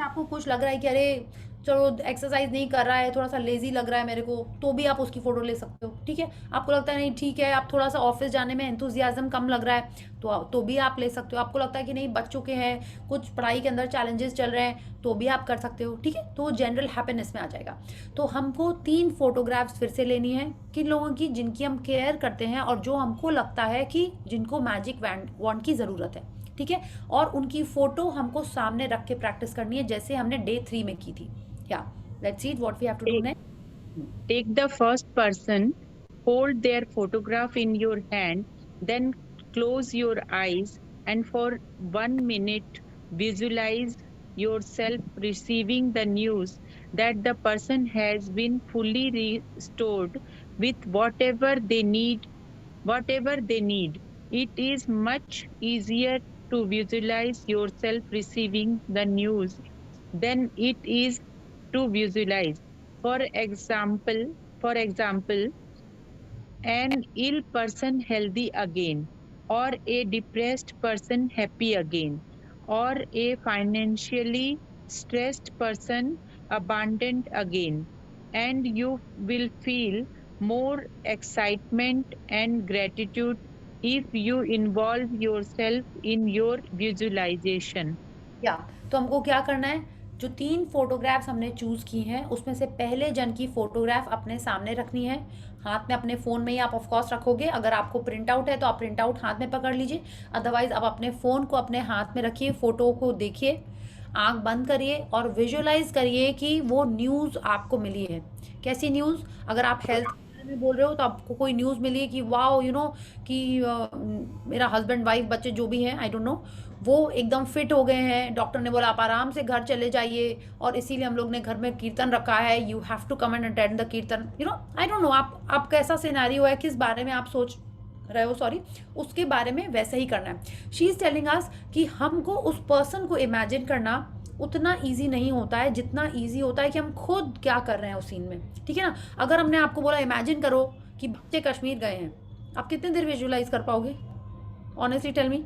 आपको कुछ लग रहा है कि अरे चलो एक्सरसाइज नहीं कर रहा है, थोड़ा सा लेजी लग रहा है मेरे को, तो भी आप उसकी फोटो ले सकते हो, ठीक है। आपको लगता है नहीं ठीक है, आप थोड़ा सा ऑफिस जाने में एंथुजियाज्म कम लग रहा है, तो भी आप ले सकते हो। आपको लगता है कि नहीं बच्चों के हैं, कुछ पढ़ाई के अंदर चैलेंजेस चल रहे हैं, तो भी आप कर सकते हो, ठीक है। तो जनरल हैप्पीनेस में आ जाएगा। तो हमको 3 फोटोग्राफ्स फिर से लेनी है, किन लोगों की? जिनकी हम केयर करते हैं और जो हमको लगता है कि जिनको मैजिक वॉन्ड की ज़रूरत है, ठीक है। और उनकी फोटो हमको सामने रख के प्रैक्टिस करनी है जैसे हमने डे 3 में की थी। Let's see what we have to do next. Take the first person, hold their photograph in your hand, then close your eyes and for 1 minute visualize yourself receiving the news that the person has been fully restored with whatever they need. It is much easier to visualize yourself receiving the news than it is to visualize, for example, an ill person healthy again, or a depressed person happy again, or a financially stressed person abundant again, and you will feel more excitement and gratitude if you involve yourself in your visualization. तो हमको क्या करना है, जो 3 फोटोग्राफ्स हमने चूज की हैं उसमें से पहले जन की फोटोग्राफ अपने सामने रखनी है, हाथ में अपने फ़ोन में ही आप ऑफकोर्स रखोगे। अगर आपको प्रिंट आउट है तो आप प्रिंट आउट हाथ में पकड़ लीजिए, अदरवाइज आप अपने फ़ोन को अपने हाथ में रखिए, फ़ोटो को देखिए, आंख बंद करिए और विजुअलाइज करिए कि वो न्यूज़ आपको मिली है। कैसी न्यूज़? अगर आप हेल्थ में बोल रहे हो तो आपको कोई न्यूज़ मिली है कि वाओ कि मेरा हस्बैंड वाइफ बच्चे जो भी हैं आई डोंट नो वो एकदम फिट हो गए हैं, डॉक्टर ने बोला आप आराम से घर चले जाइए और इसीलिए हम लोग ने घर में कीर्तन रखा है, you have to come and attend the kirtan, I don't no आप कैसा सिनेरियो है, किस बारे में आप सोच रहे हो, सॉरी, उसके बारे में वैसे ही करना है। शी इज़ टेलिंग अस कि हमको उस पर्सन को इमेजिन करना उतना ईजी नहीं होता है जितना ईजी होता है कि हम खुद क्या कर रहे हैं उस सीन में, ठीक है ना। अगर हमने आपको बोला इमेजिन करो कि बच्चे कश्मीर गए हैं, आप कितने देर विजुअलाइज कर पाओगे? Honestly tell me.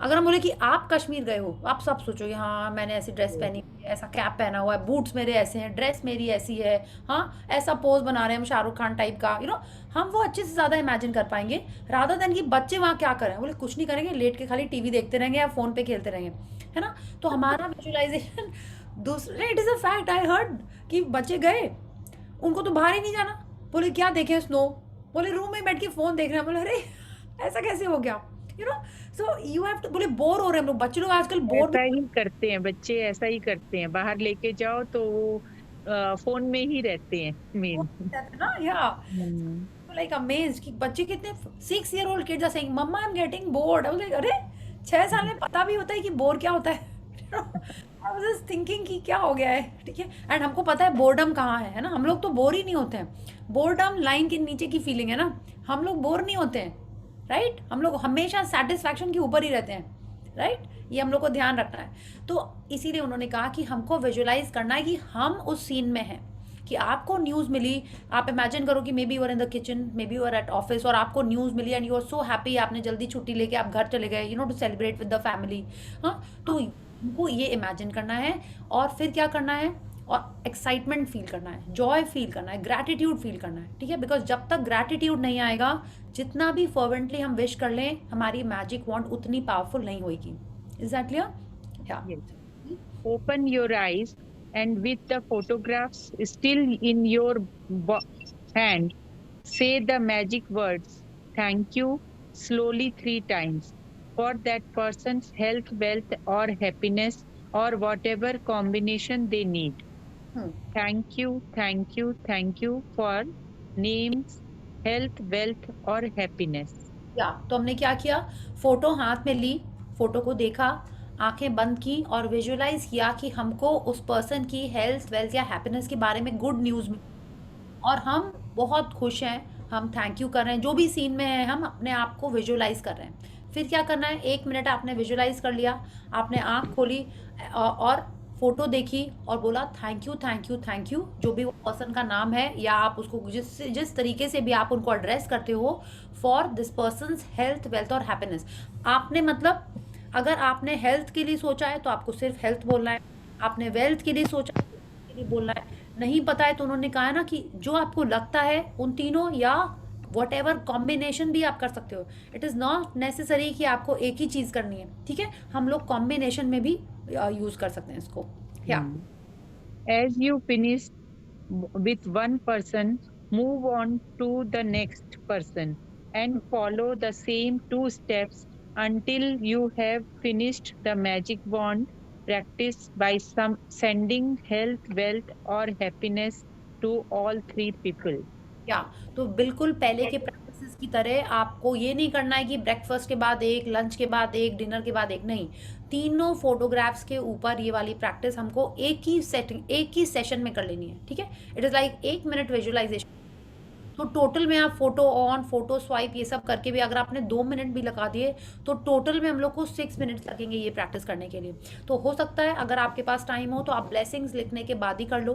अगर हम बोले कि आप कश्मीर गए हो, आप सब सोचोगे हाँ मैंने ऐसी ड्रेस पहनी हुई है, ऐसा कैप पहना हुआ है, बूट्स मेरे ऐसे हैं, ड्रेस मेरी ऐसी है, हाँ ऐसा पोज बना रहे हैं हम शाहरुख खान टाइप का, हम वो अच्छे से ज़्यादा इमेजिन कर पाएंगे रादर देन कि बच्चे वहाँ क्या करें। बोले कुछ नहीं करेंगे, लेट के खाली टीवी देखते रहेंगे या फ़ोन पे खेलते रहेंगे, है ना। तो हमारा विजुअलाइजेशन दूसरे, it is a fact, I heard कि बच्चे गए, उनको तो बाहर ही नहीं जाना। बोले क्या देखें, स्नो। बोले रूम में बैठ के फ़ोन देख रहे हैं। बोले अरे ऐसा कैसे हो गया, सो यू हैव टू। बोले बोर हो रहे हैं हम लोग, बच्चे लोग आजकल बोर ऐसा ही करते हैं बच्चे, ऐसा ही करते हैं, बाहर लेके जाओ तो वो फोन में ही रहते हैं मेन ना, या लाइक अमेज्ड कि बच्चे कितने 6 year old kids are saying मम्मा I am getting bored. I was like अरे 6 साल में पता भी होता है कि बोर क्या होता है। आई वाज जस्ट थिंकिंग कि क्या हो गया है, ठीक है। एंड हमको पता है बोर्डम कहाँ है ना। हम लोग तो बोर ही नहीं होते हैं, बोर्डम लाइन के नीचे की फीलिंग है ना, हम लोग बोर नहीं होते हैं, राइट। हम लोग हमेशा सेटिस्फैक्शन के ऊपर ही रहते हैं, राइट। ये हम लोग को ध्यान रखना है। तो इसीलिए उन्होंने कहा कि हमको विजुअलाइज करना है कि हम उस सीन में हैं, कि आपको न्यूज़ मिली, आप इमेजिन करो कि maybe you are in the kitchen, maybe you are at office, और आपको न्यूज़ मिली and you are so happy, आपने जल्दी छुट्टी लेके आप घर चले गए, to celebrate with the family. हाँ, तो हमको ये इमेजिन करना है और फिर क्या करना है, और एक्साइटमेंट फील करना है, जॉय फील करना है, ग्रैटिट्यूड फील करना है, ठीक है। बिकॉज जब तक ग्रैटिट्यूड नहीं आएगा, जितना भी फर्वेंटली हम विश कर लें, हमारी मैजिक वॉन्ड उतनी पावरफुल नहीं होगी। Is that clear? Open your eyes and with the photographs still in your hand, say the magic words thank you slowly 3 times for that person's health, wealth or happiness or whatever combination they need. Thank you, thank you, thank you for names, health, wealth or happiness. तो हमने क्या किया, फोटो हाथ में ली, फोटो को देखा, आंखें बंद की और विजुअलाइज किया कि हमको उस पर्सन की हेल्थ, वेल्थ या हैप्पीनेस के बारे में गुड न्यूज़ और हम बहुत खुश हैं, हम थैंक यू कर रहे हैं, जो भी सीन में है हम अपने आप को विजुअलाइज कर रहे हैं। फिर क्या करना है, 1 मिनट आपने विजुअलाइज कर लिया, आपने आंख खोली और फोटो देखी और बोला thank you thank you thank you, जो भी वो पर्सन का नाम है या आप उसको जिस तरीके से भी आप उनको एड्रेस करते हो, for this persons health, wealth और हैप्पीनेस। आपने मतलब अगर आपने हेल्थ के लिए सोचा है तो आपको सिर्फ हेल्थ बोलना है, आपने वेल्थ के लिए सोचा है तो उसके लिए बोलना है, नहीं पता है तो उन्होंने कहा है ना कि जो आपको लगता है उन तीनों या वट एवर कॉम्बिनेशन भी आप कर सकते हो। इट इज़ नॉट नेसेसरी कि आपको एक ही चीज़ करनी है, ठीक है। हम लोग कॉम्बिनेशन में भी यूज़ कर सकते हैं इसको। As you finish with one person, move on to the next person and follow the same 2 steps until you have finished the magic wand practice by sending health, wealth or happiness to all 3 people. तो बिल्कुल पहले के प्रैक्टिसेस की तरह आपको ये नहीं करना है कि ब्रेकफास्ट के बाद एक, लंच के बाद एक, डिनर के बाद एक, नहीं, तीनों फोटोग्राफ्स के ऊपर ये वाली प्रैक्टिस हमको एक ही सेशन में कर लेनी है, ठीक है। It is like 1 minute visualization. तो टोटल में आप फोटो ऑन, फोटो स्वाइप ये सब करके भी अगर आपने 2 मिनट भी लगा दिए तो टोटल में हम लोग को 6 मिनट्स लगेंगे ये प्रैक्टिस करने के लिए। तो हो सकता है अगर आपके पास टाइम हो तो आप ब्लेसिंग्स लिखने के बाद ही कर लो,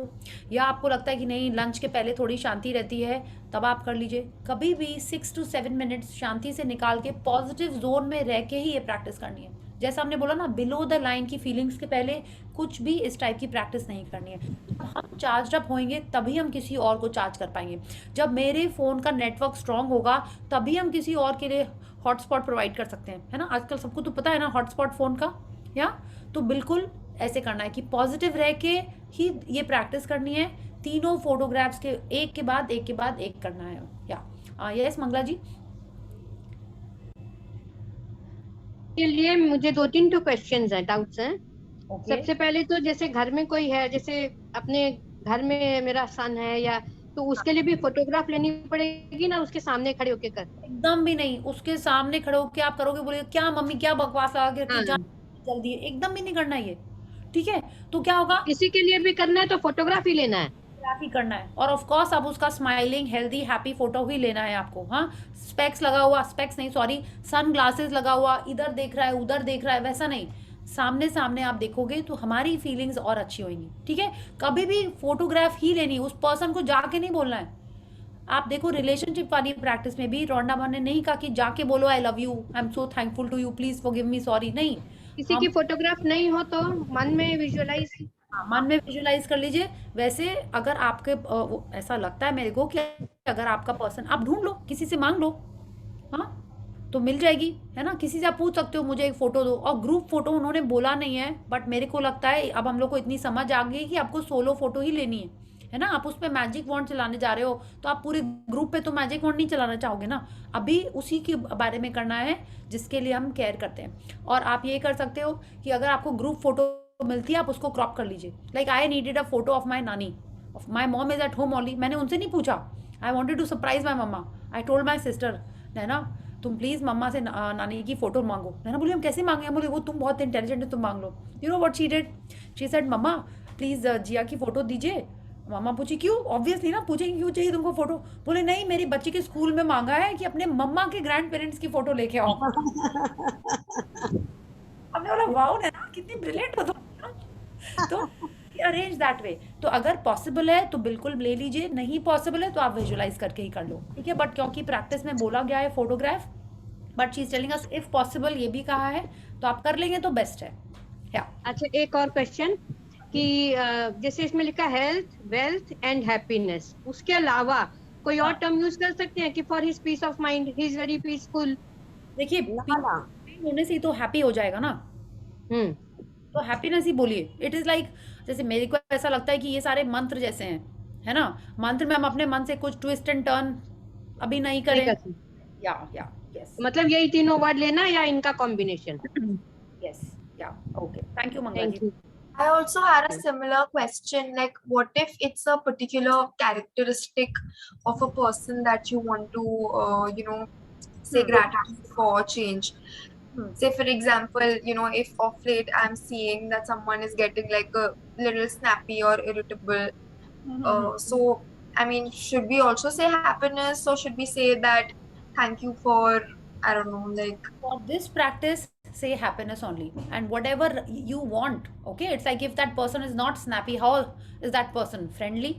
या आपको लगता है कि नहीं लंच के पहले थोड़ी शांति रहती है तब आप कर लीजिए। कभी भी 6 to 7 मिनट्स शांति से निकाल के पॉजिटिव जोन में रह के ही ये प्रैक्टिस करनी है। जैसा हमने बोला ना, बिलो द लाइन की फीलिंग्स के पहले कुछ भी इस टाइप की प्रैक्टिस नहीं करनी है। जब हम चार्ज अप होंगे तभी हम किसी और को चार्ज कर पाएंगे। जब मेरे फ़ोन का नेटवर्क स्ट्रांग होगा तभी हम किसी और के लिए हॉटस्पॉट प्रोवाइड कर सकते हैं, है ना। आजकल सबको तो पता है ना हॉटस्पॉट फ़ोन का, या तो बिल्कुल ऐसे करना है कि पॉजिटिव रह के ही ये प्रैक्टिस करनी है। तीनों फोटोग्राफ्स के एक के बाद एक करना है। यस मंगला जी। के लिए मुझे 2-3 क्वेश्चंस हैं, डाउट्स हैं। सबसे पहले तो जैसे घर में कोई है, जैसे अपने घर में मेरा सन है या, तो उसके लिए भी फोटोग्राफ लेनी पड़ेगी ना, उसके सामने खड़े होके कर? एकदम भी नहीं, उसके सामने खड़े होके आप करोगे, बोले क्या मम्मी क्या बकवास लगा के जल्दी, एकदम भी नहीं करना ये, ठीक है। तो क्या होगा, किसी के लिए भी करना है तो फोटोग्राफ ही लेना है। फोटोग्राफ ही करना है, और ऑफ कोर्स अब उसका स्माइलिंग हेल्दी हैप्पी फोटो ही लेना है आपको। हाँ, स्पेक्स लगा हुआ, स्पेक्स नहीं सॉरी, सन ग्लासेस लगा हुआ, इधर देख रहा है उधर देख रहा है, वैसा नहीं, सामने सामने आप देखोगे तो हमारी फीलिंग्स और अच्छी होंगी। ठीक है, कभी भी फोटोग्राफ ही लेनी, उस पर्सन को जाके नहीं बोलना है। आप देखो रिलेशनशिप वाली प्रैक्टिस में भी रोंडा बहन ने नहीं कहा कि जाके बोलो I love you, I am so thankful to you, please forgive me, sorry, नहीं। किसी की फोटोग्राफ नहीं हो तो मन में विजुअलाइज, मन में विजुअलाइज कर लीजिए। वैसे अगर आपके ऐसा लगता है मेरे को कि अगर आपका पर्सन, आप ढूंढ लो, किसी से मांग लो, हाँ तो मिल जाएगी, है ना। किसी से आप पूछ सकते हो मुझे एक फोटो दो, और ग्रुप फोटो उन्होंने बोला नहीं है, बट मेरे को लगता है अब हम लोग को इतनी समझ आ गई कि आपको सोलो फोटो ही लेनी है ना। आप उस पर मैजिक वॉन्ड चलाने जा रहे हो तो आप पूरे ग्रुप पे तो मैजिक वॉन्ड नहीं चलाना चाहोगे ना, अभी उसी के बारे में करना है जिसके लिए हम केयर करते हैं। और आप ये कर सकते हो कि अगर आपको ग्रुप फोटो मिलती है आप उसको क्रॉप कर लीजिए। Like I needed a photo of my नानी, of my mom is at home only, मैंने उनसे नहीं पूछा, I wanted to surprise my mamma, I told my sister, है ना, तुम प्लीज मम्मा से नानी की फोटो मांगो। नैना बोली हम कैसे मांगे, बोले वो तुम बहुत इंटेलिजेंट है, तुम मांग लो। You know what she did, she said mamma please Jia की फोटो दीजिए। मम्मा पूछी क्यों, ऑब्वियसली ना पूछेंगे क्यों चाहिए तुमको फोटो, बोले नहीं मेरी बच्ची के स्कूल में मांगा है कि अपने मम्मा के ग्रैंड पेरेंट्स की फोटो लेके आओ। हमने बोला वाओ नैना कितनी ब्रिलियंट हो तुम, तो अरेंज दैट वे। तो अगर पॉसिबल है तो बिल्कुल ले लीजिए, नहीं पॉसिबल है तो आप विजुअलाइज करके ही कर लो, ठीक है। बट क्योंकि प्रैक्टिस में बोला गया है photograph, but she is telling us if possible, ये भी कहा है, तो आप कर लेंगे तो बेस्ट है। अच्छा एक और क्वेश्चन कि जैसे इसमें लिखा हेल्थ वेल्थ एंड हैप्पीनेस, उसके अलावा कोई और टर्म यूज कर सकते हैं कि for his peace of mind he is very peaceful? देखिए होने से ही तो हैप्पी हो जाएगा ना, तो हैप्पीनेस ही बोलिए। इट इज लाइक जैसे मेरे को ऐसा लगता है कि ये सारे मंत्र जैसे हैं, है ना, मंत्र में हम अपने मन से कुछ ट्विस्ट एंड टर्न अभी नहीं करें। या यस, मतलब यही तीनों वर्ड लेना या इनका combination? Yes yeah okay, thank you Mangala ji. I also had a similar question, like what if it's a particular characteristic of a person that you want to, say gratitude for change. Say for example, if of late I'm seeing that someone is getting like a little snappy or irritable. So, I mean, should we also say happiness or should we say that thank you for, I don't know, like... For this practice, say happiness only and whatever you want, okay? It's like if that person is not snappy, how is that person? Friendly,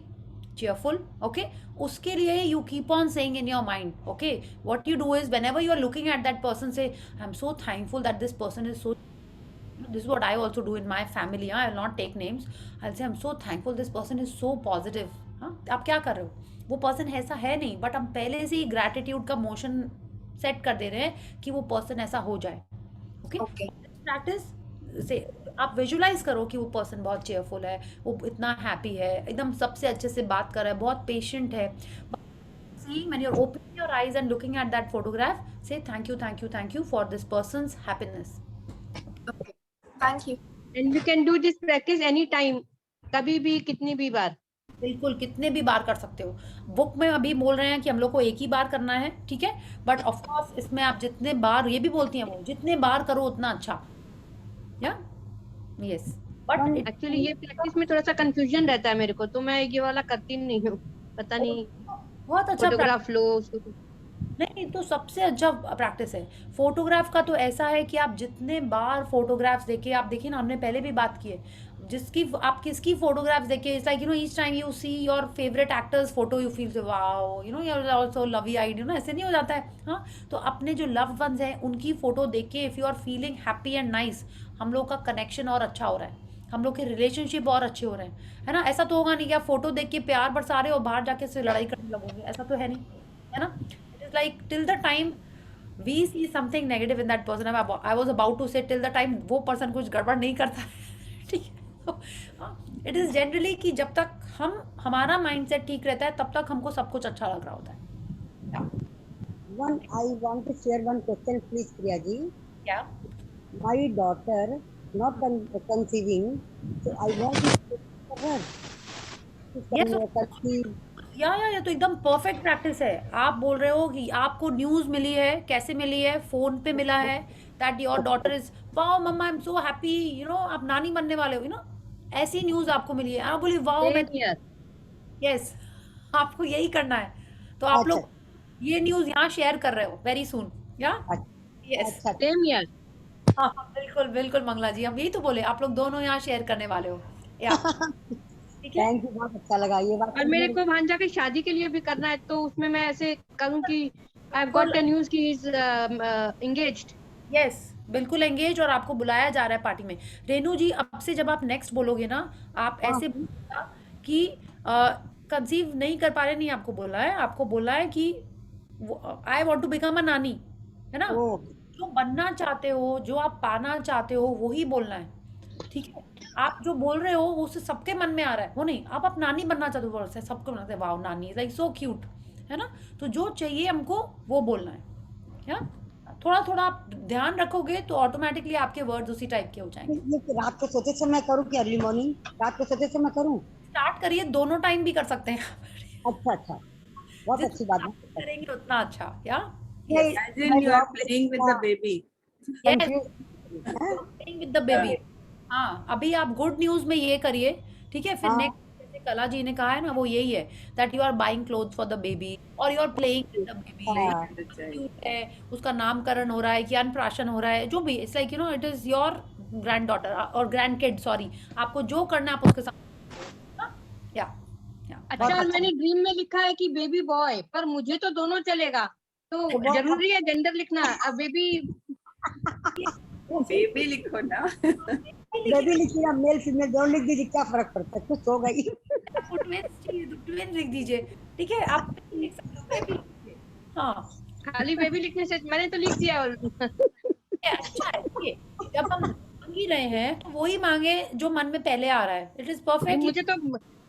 cheerful, okay? Uske liye you keep on saying in your mind, okay? What you do is whenever you are looking at that person, say, I'm so thankful that this person is so... This is what I also do in my family. I will not take names. I'll say, I'm so thankful this person is so positive. हाँ, आप क्या कर रहे हो? वो पर्सन ऐसा है नहीं, बट हम पहले से ही ग्रैटिट्यूड का मोशन सेट कर दे रहे हैं कि वो पर्सन ऐसा हो जाए। ओके, प्रैक्टिस से आप विजुलाइज करो कि वो पर्सन बहुत चेयरफुल है, वो इतना हैप्पी है, एकदम सबसे अच्छे से बात कर रहा है, बहुत पेशेंट है। Seeing when you're opening your eyes and looking at that photograph, say thank you for this person's happiness. Okay, thank you. And we can do this practice anytime, कभी भी कितनी भी बार। बिल्कुल कितने भी बार कर सकते हो। बुक में अभी बोल रहे हैं कि हम लोग को एक ही बार करना है, ठीक है, बट ऑफ कोर्स इसमें आप जितने बार, ये भी बोलती हैं वो, जितने बार करो उतना अच्छा, या यस। बट एक्चुअली ये प्रैक्टिस में थोड़ा सा कंफ्यूजन रहता है मेरे को, तो मैं ये वाला करती नहीं हूँ, पता नहीं। बहुत अच्छा फोटोग्राफ लो, नहीं तो सबसे अच्छा प्रैक्टिस है फोटोग्राफ का। तो ऐसा है कि आप जितने बार फोटोग्राफ्स देखे, आप देखिए ना, हमने पहले भी बात की है, जिसकी आप किसकी फोटोग्राफ्स देखे, it's like each time you see your favourite actor's photo you feel wow, you are also lovey eyed, ऐसे नहीं हो जाता है। हाँ, तो अपने जो लव्ड वंस हैं उनकी फोटो देख के if you are feeling happy and nice, हम लोग का कनेक्शन और अच्छा हो रहा है, हम लोग के रिलेशनशिप और अच्छे हो रहे हैं, है ना। ऐसा तो होगा नहीं कि आप फोटो देख के प्यार बरसा रहे हो, बाहर जाके से लड़ाई करने लगोगे, ऐसा तो है नहीं, है ना। It is like till the time we see something negative in that person, I was about to say till the time वो पर्सन कुछ गड़बड़ नहीं करता है, ठीक है। इट इज जनरली कि जब तक हमारा माइंडसेट ठीक रहता है तब तक हमको सब कुछ अच्छा लग रहा होता है। One, I want to share one question, please, Priya ji. Yeah. My daughter not conceiving, so I want to for her. या तो एकदम परफेक्ट प्रैक्टिस है। आप बोल रहे हो कि आपको न्यूज़ मिली है, कैसे मिली है, फोन पे मिला है, that your daughter is wow मम्मा आई एम सो हैप्पी, आप नानी बनने वाले हो, ऐसी न्यूज़ आपको मिली है, आप बोली वाओ मैं यस, आपको यही करना है। तो आप अच्छा लोग ये न्यूज़ यहाँ शेयर कर रहे हो वेरी सून, या? यस। अच्छा सेम ईयर। हाँ, बिल्कुल, बिल्कुल मंगला जी, हम यही तो बोले, आप लोग दोनों यहाँ शेयर करने वाले हो। या ठीक है? थैंक यू, बहुत अच्छा लगा ये बात और सुन मेरे के। को भांजा की शादी के लिए भी करना है, तो उसमें मैं ऐसे करूँ कि आई हैव बिल्कुल, गॉट द न्यूज़ कि इज एंगेज्ड। यस, बिल्कुल एंगेज, और आपको बुलाया जा रहा है पार्टी में। रेनू जी, अब से जब आप नेक्स्ट बोलोगे ना, आप हाँ ऐसे बोलिएगा कि कंसीव नहीं कर पा रहे, नहीं आपको बोला है, आपको बोला है कि I want to become a नानी, है ना? ओ जो बनना चाहते हो, जो आप पाना चाहते हो, वही बोलना है, ठीक है? आप जो बोल रहे हो वो उससे सबके मन में आ रहा है, वो नहीं, आप नानी बनना चाहते हो, बोल से सबको बनते हैं, वाओ नानी लाइक सो क्यूट, है ना? तो जो चाहिए हमको वो बोलना है। थोड़ा थोड़ा आप ध्यान रखोगे तो ऑटोमेटिकली आपके वर्ड्स उसी टाइप के हो जाएंगे। ये रात को सोते समय करूँ कि अर्ली मॉर्निंग? रात को सोते समय करूँ? स्टार्ट करिए, दोनों टाइम भी कर सकते हैं। अच्छा अच्छा, बहुत अच्छी जितना बात आप है। करेंगे उतना अच्छा, या? नहीं, Imagine you are playing with the baby. Yes, confuse है। Playing with the baby. हाँ, अभी आप गुड न्यूज में ये करिए, ठीक है? फिर हाँ नेक्स्ट, जैसे कला जी ने कहा है ना, वो यही है that you are buying clothes for the baby और you are playing with the baby. हाँ क्यूट है, उसका नामकरण हो रहा है कि अन्नप्राशन हो रहा है, जो भी, it's like you know it is your grand daughter और ग्रैंड किड, सॉरी, आपको जो करना है आप उसके साथ, हाँ? या अच्छा, और मैंने ड्रीम में लिखा है कि बेबी बॉय, पर मुझे तो दोनों चलेगा, तो तो जरूरी है जेंडर लिखना? अब बेबी Baby लिखो ना. बेबी लिखी ना, मेल फीमेल दोनों लिख दीजिए, क्या फर्क पड़ता है, कुछ हो गई। आपको ट्विंस चाहिए तो ट्विन लिख दीजिए, ठीक है? आप लिख सकते हो बेबी लिखिए, हाँ। खाली बेबी लिखने से, मैंने तो लिख दिया। और अच्छा है ये, जब हम मांग ही रहे हैं तो वही मांगे जो मन में पहले आ रहा है, इट इज परफेक्ट।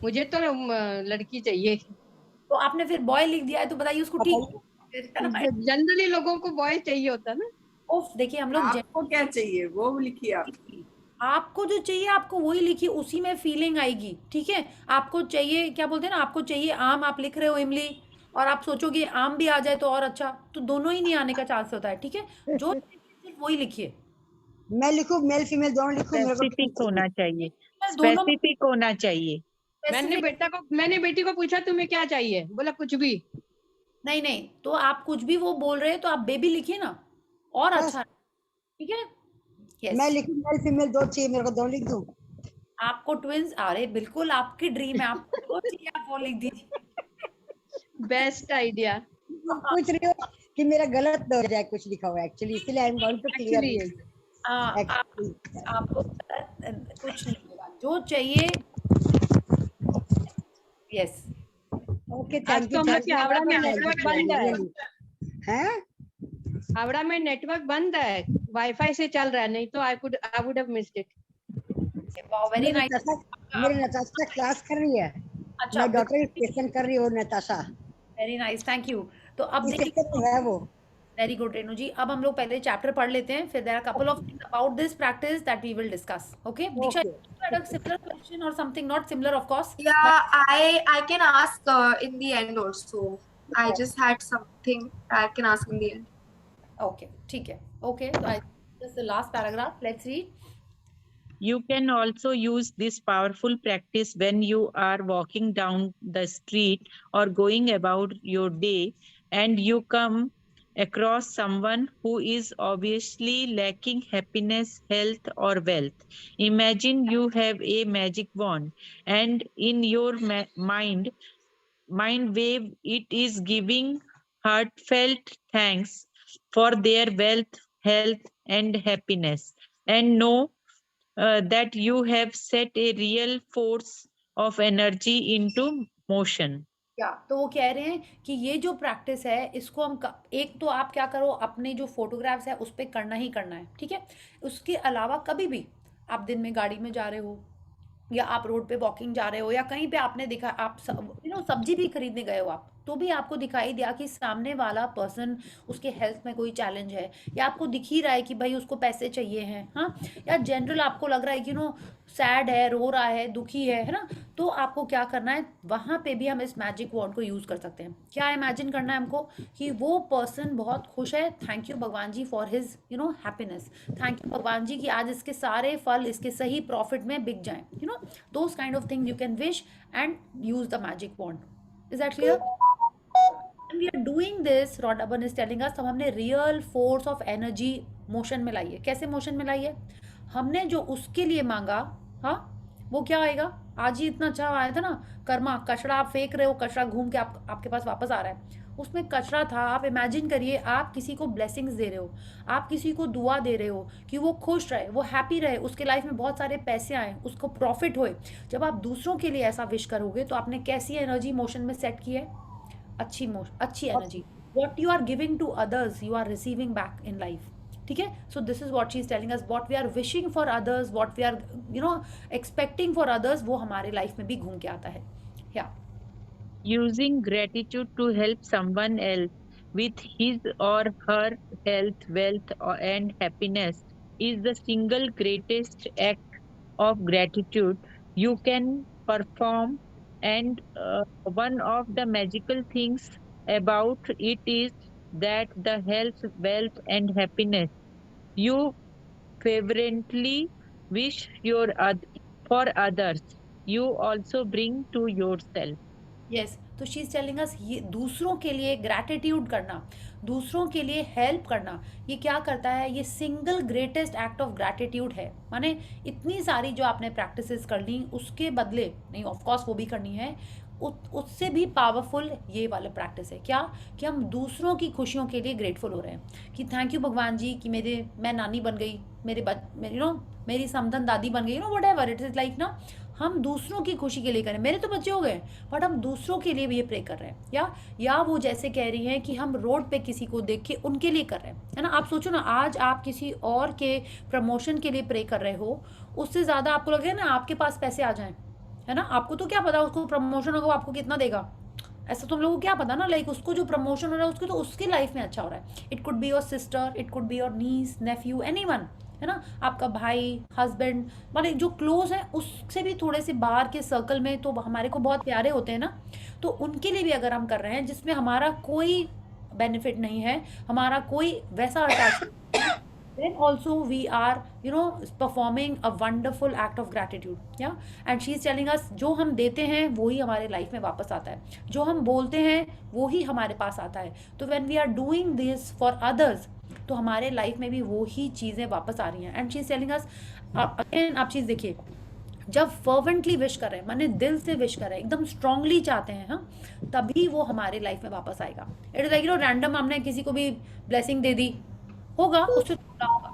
मुझे तो लड़की चाहिए। तो आपने फिर बॉय लिख दिया है, तो बताइए उसको ठीक। जनरली लोगों को बॉय चाहिए होता ना। ओफ, देखिए हम लोग आपको क्या चाहिए वो लिखिए आप. आपको जो चाहिए आपको वही लिखिए, उसी में फीलिंग आएगी, ठीक है? आपको चाहिए, क्या बोलते हैं ना, आपको चाहिए आम, आप लिख रहे हो इमली, और आप सोचोगे आम भी आ जाए तो और अच्छा, तो दोनों ही नहीं आने का चांस होता है, ठीक है? जो सिर्फ वही लिखिए। मैं लिखूं मेल फीमेल दोनों लिखूं? मेरे को स्पेसिफिक होना चाहिए, दोनों स्पेसिफिक होना चाहिए। मैंने बेटी को पूछा तुम्हें क्या चाहिए, बोला कुछ भी नहीं। नहीं, तो आप कुछ भी वो बोल रहे हैं तो आप बेबी लिखिए ना, और अच्छा, ठीक है? मैं यस, लिखूं मेल फीमेल दो चाहिए, मेरे को दोनों लिख दूं? आपको ट्विंस, अरे बिल्कुल आपकी ड्रीम है, आपको जो चाहिए आप वो लिख दीजिए। Best idea. पूछ रही हो कि मेरा गलत न हो जाए कुछ लिखा हुआ, एक्चुअली इसलिए I am going to clear. आपको कुछ नहीं होगा, जो चाहिए। यस, ओके, आज थैंक तो यू। हम लोग के हावड़ा में नेटवर्क बंद है। हैं? हावड़ा में नेटवर्क बंद है, वाईफाई से चल रहा है, नहीं तो I would have missed it. Very nice. मेरी नताशा क्लास कर रही है। अच्छा, मैं डॉक्टर क्वेश्चन कर रही हूँ Natasha. Very nice, thank you. तो अब इस देखिए, सेक्टर में है वो। वेरी गुड रेनू जी, अब हम लोग पहले चैप्टर पढ़ लेते हैं, फिर there are couple of things about this practice that we will discuss. Okay Diksha, you had a similar question or something, not similar of course, Yeah, I can ask in the end also. I just had something I can ask in the end. okay, ठीक है, okay, so I just the last paragraph, let's read. You can also use this powerful practice when you are walking down the street or going about your day and you come across someone who is obviously lacking happiness, health, or wealth. Imagine you have a magic wand and in your mind wave it is giving heartfelt thanks for their wealth, health, and happiness. And know that you have set a real force of energy into motion. क्या, तो वो कह रहे हैं कि ये जो प्रैक्टिस है इसको हम एक तो आप क्या करो, अपने जो फोटोग्राफ्स है उस पर करना ही करना है, ठीक है? उसके अलावा कभी भी आप दिन में गाड़ी में जा रहे हो, या आप रोड पे वॉकिंग जा रहे हो, या कहीं पे आपने देखा, आप सब्जी भी खरीदने गए हो आप, तो भी आपको दिखाई दिया कि सामने वाला पर्सन, उसके हेल्थ में कोई चैलेंज है, या आपको दिख ही रहा है कि भाई उसको पैसे चाहिए हैं, हाँ, या जनरल आपको लग रहा है कि सैड है, रो रहा है, दुखी है ना, तो आपको क्या करना है, वहाँ पे भी हम इस मैजिक वॉन्ड को यूज़ कर सकते हैं। क्या इमेजिन करना है हमको कि वो पर्सन बहुत खुश है, थैंक यू भगवान जी for his happiness, thank you भगवान जी कि आज इसके सारे फल इसके सही प्रॉफिट में बिक जाएं, those kind of thing you can wish and use the magic wand. Is that clear? we are doing this, Rod Urban is telling us, तब हमने real force of energy motion में लाई है। कैसे मोशन में लाई है? हमने जो उसके लिए मांगा, हाँ, वो क्या आएगा? आज ही इतना अच्छा आया था ना, कर्मा, कचरा आप फेंक रहे हो, कचरा घूम के आपके पास वापस आ रहा है, उसमें कचरा था। आप इमेजिन करिए, आप किसी को ब्लेसिंग्स दे रहे हो, आप किसी को दुआ दे रहे हो कि वो खुश रहे, वो हैप्पी रहे, उसके लाइफ में बहुत सारे पैसे आए, उसको प्रॉफिट होए। जब आप दूसरों के लिए ऐसा विश करोगे तो आपने कैसी एनर्जी मोशन में सेट की है? अच्छी energy. What you are giving to others you are receiving back in life. ठीक है, so this is what she is telling us, what we are wishing for others, what we are expecting for others, वो हमारे लाइफ में भी घूम के आता है। या Using gratitude to help someone else with his or her health, wealth, and happiness is the single greatest act of gratitude you can perform. And one of the magical things about it is that the health, wealth, and happiness you fervently wish for others, you also bring to yourself. Yes, तो शी इज टेलिंग अस, ये दूसरों के लिए ग्रैटिट्यूड करना, दूसरों के लिए हेल्प करना, ये क्या करता है? ये single greatest act of gratitude है। माने इतनी सारी जो आपने प्रैक्टिसेस कर ली, उसके बदले नहीं, ऑफ कोर्स वो भी करनी है, उससे भी पावरफुल ये वाला प्रैक्टिस है। क्या? कि हम दूसरों की खुशियों के लिए ग्रेटफुल हो रहे हैं कि थैंक यू भगवान जी कि मैं नानी बन गई, मेरी समधन दादी बन गई, what ever it is like ना, हम दूसरों की खुशी के लिए करें। मेरे तो बच्चे हो गए, बट हम दूसरों के लिए भी ये प्रे कर रहे हैं। या वो जैसे कह रही हैं कि हम रोड पे किसी को देख के उनके लिए कर रहे हैं, है ना। आप सोचो ना, आज आप किसी और के प्रमोशन के लिए प्रे कर रहे हो, उससे ज़्यादा आपको लगे ना आपके पास पैसे आ जाएं, है ना। आपको तो क्या पता उसको प्रमोशन होगा, आपको कितना देगा, ऐसा तुम लोगों को क्या पता ना। लाइक उसको जो प्रमोशन हो रहा है उसको तो उसकी लाइफ में अच्छा हो रहा है। It could be your sister, it could be your niece, nephew, anyone, है ना, आपका भाई, हस्बैंड, मतलब जो क्लोज है उससे भी थोड़े से बाहर के सर्कल में तो हमारे को बहुत प्यारे होते हैं ना, तो उनके लिए भी अगर हम कर रहे हैं जिसमें हमारा कोई बेनिफिट नहीं है, हमारा कोई वैसा attachment, then also we are performing a wonderful act of gratitude, yeah, and she is telling us, जो हम देते हैं वो ही हमारे लाइफ में वापस आता है, जो हम बोलते हैं वो ही हमारे पास आता है। तो when we are doing this for others, तो हमारे लाइफ में भी वो ही चीज़ें वापस आ रही हैं। And she is telling us, again आप चीज़ देखिए, जब फर्वेंटली विश कर रहे हैं, माने दिल से विश कर रहे हैं, एकदम स्ट्रांगली चाहते हैं, हाँ, तभी वो हमारे लाइफ में वापस आएगा। इट इज लाइक रैंडम हमने किसी को भी ब्लेसिंग दे दी, होगा उससे थोड़ा होगा।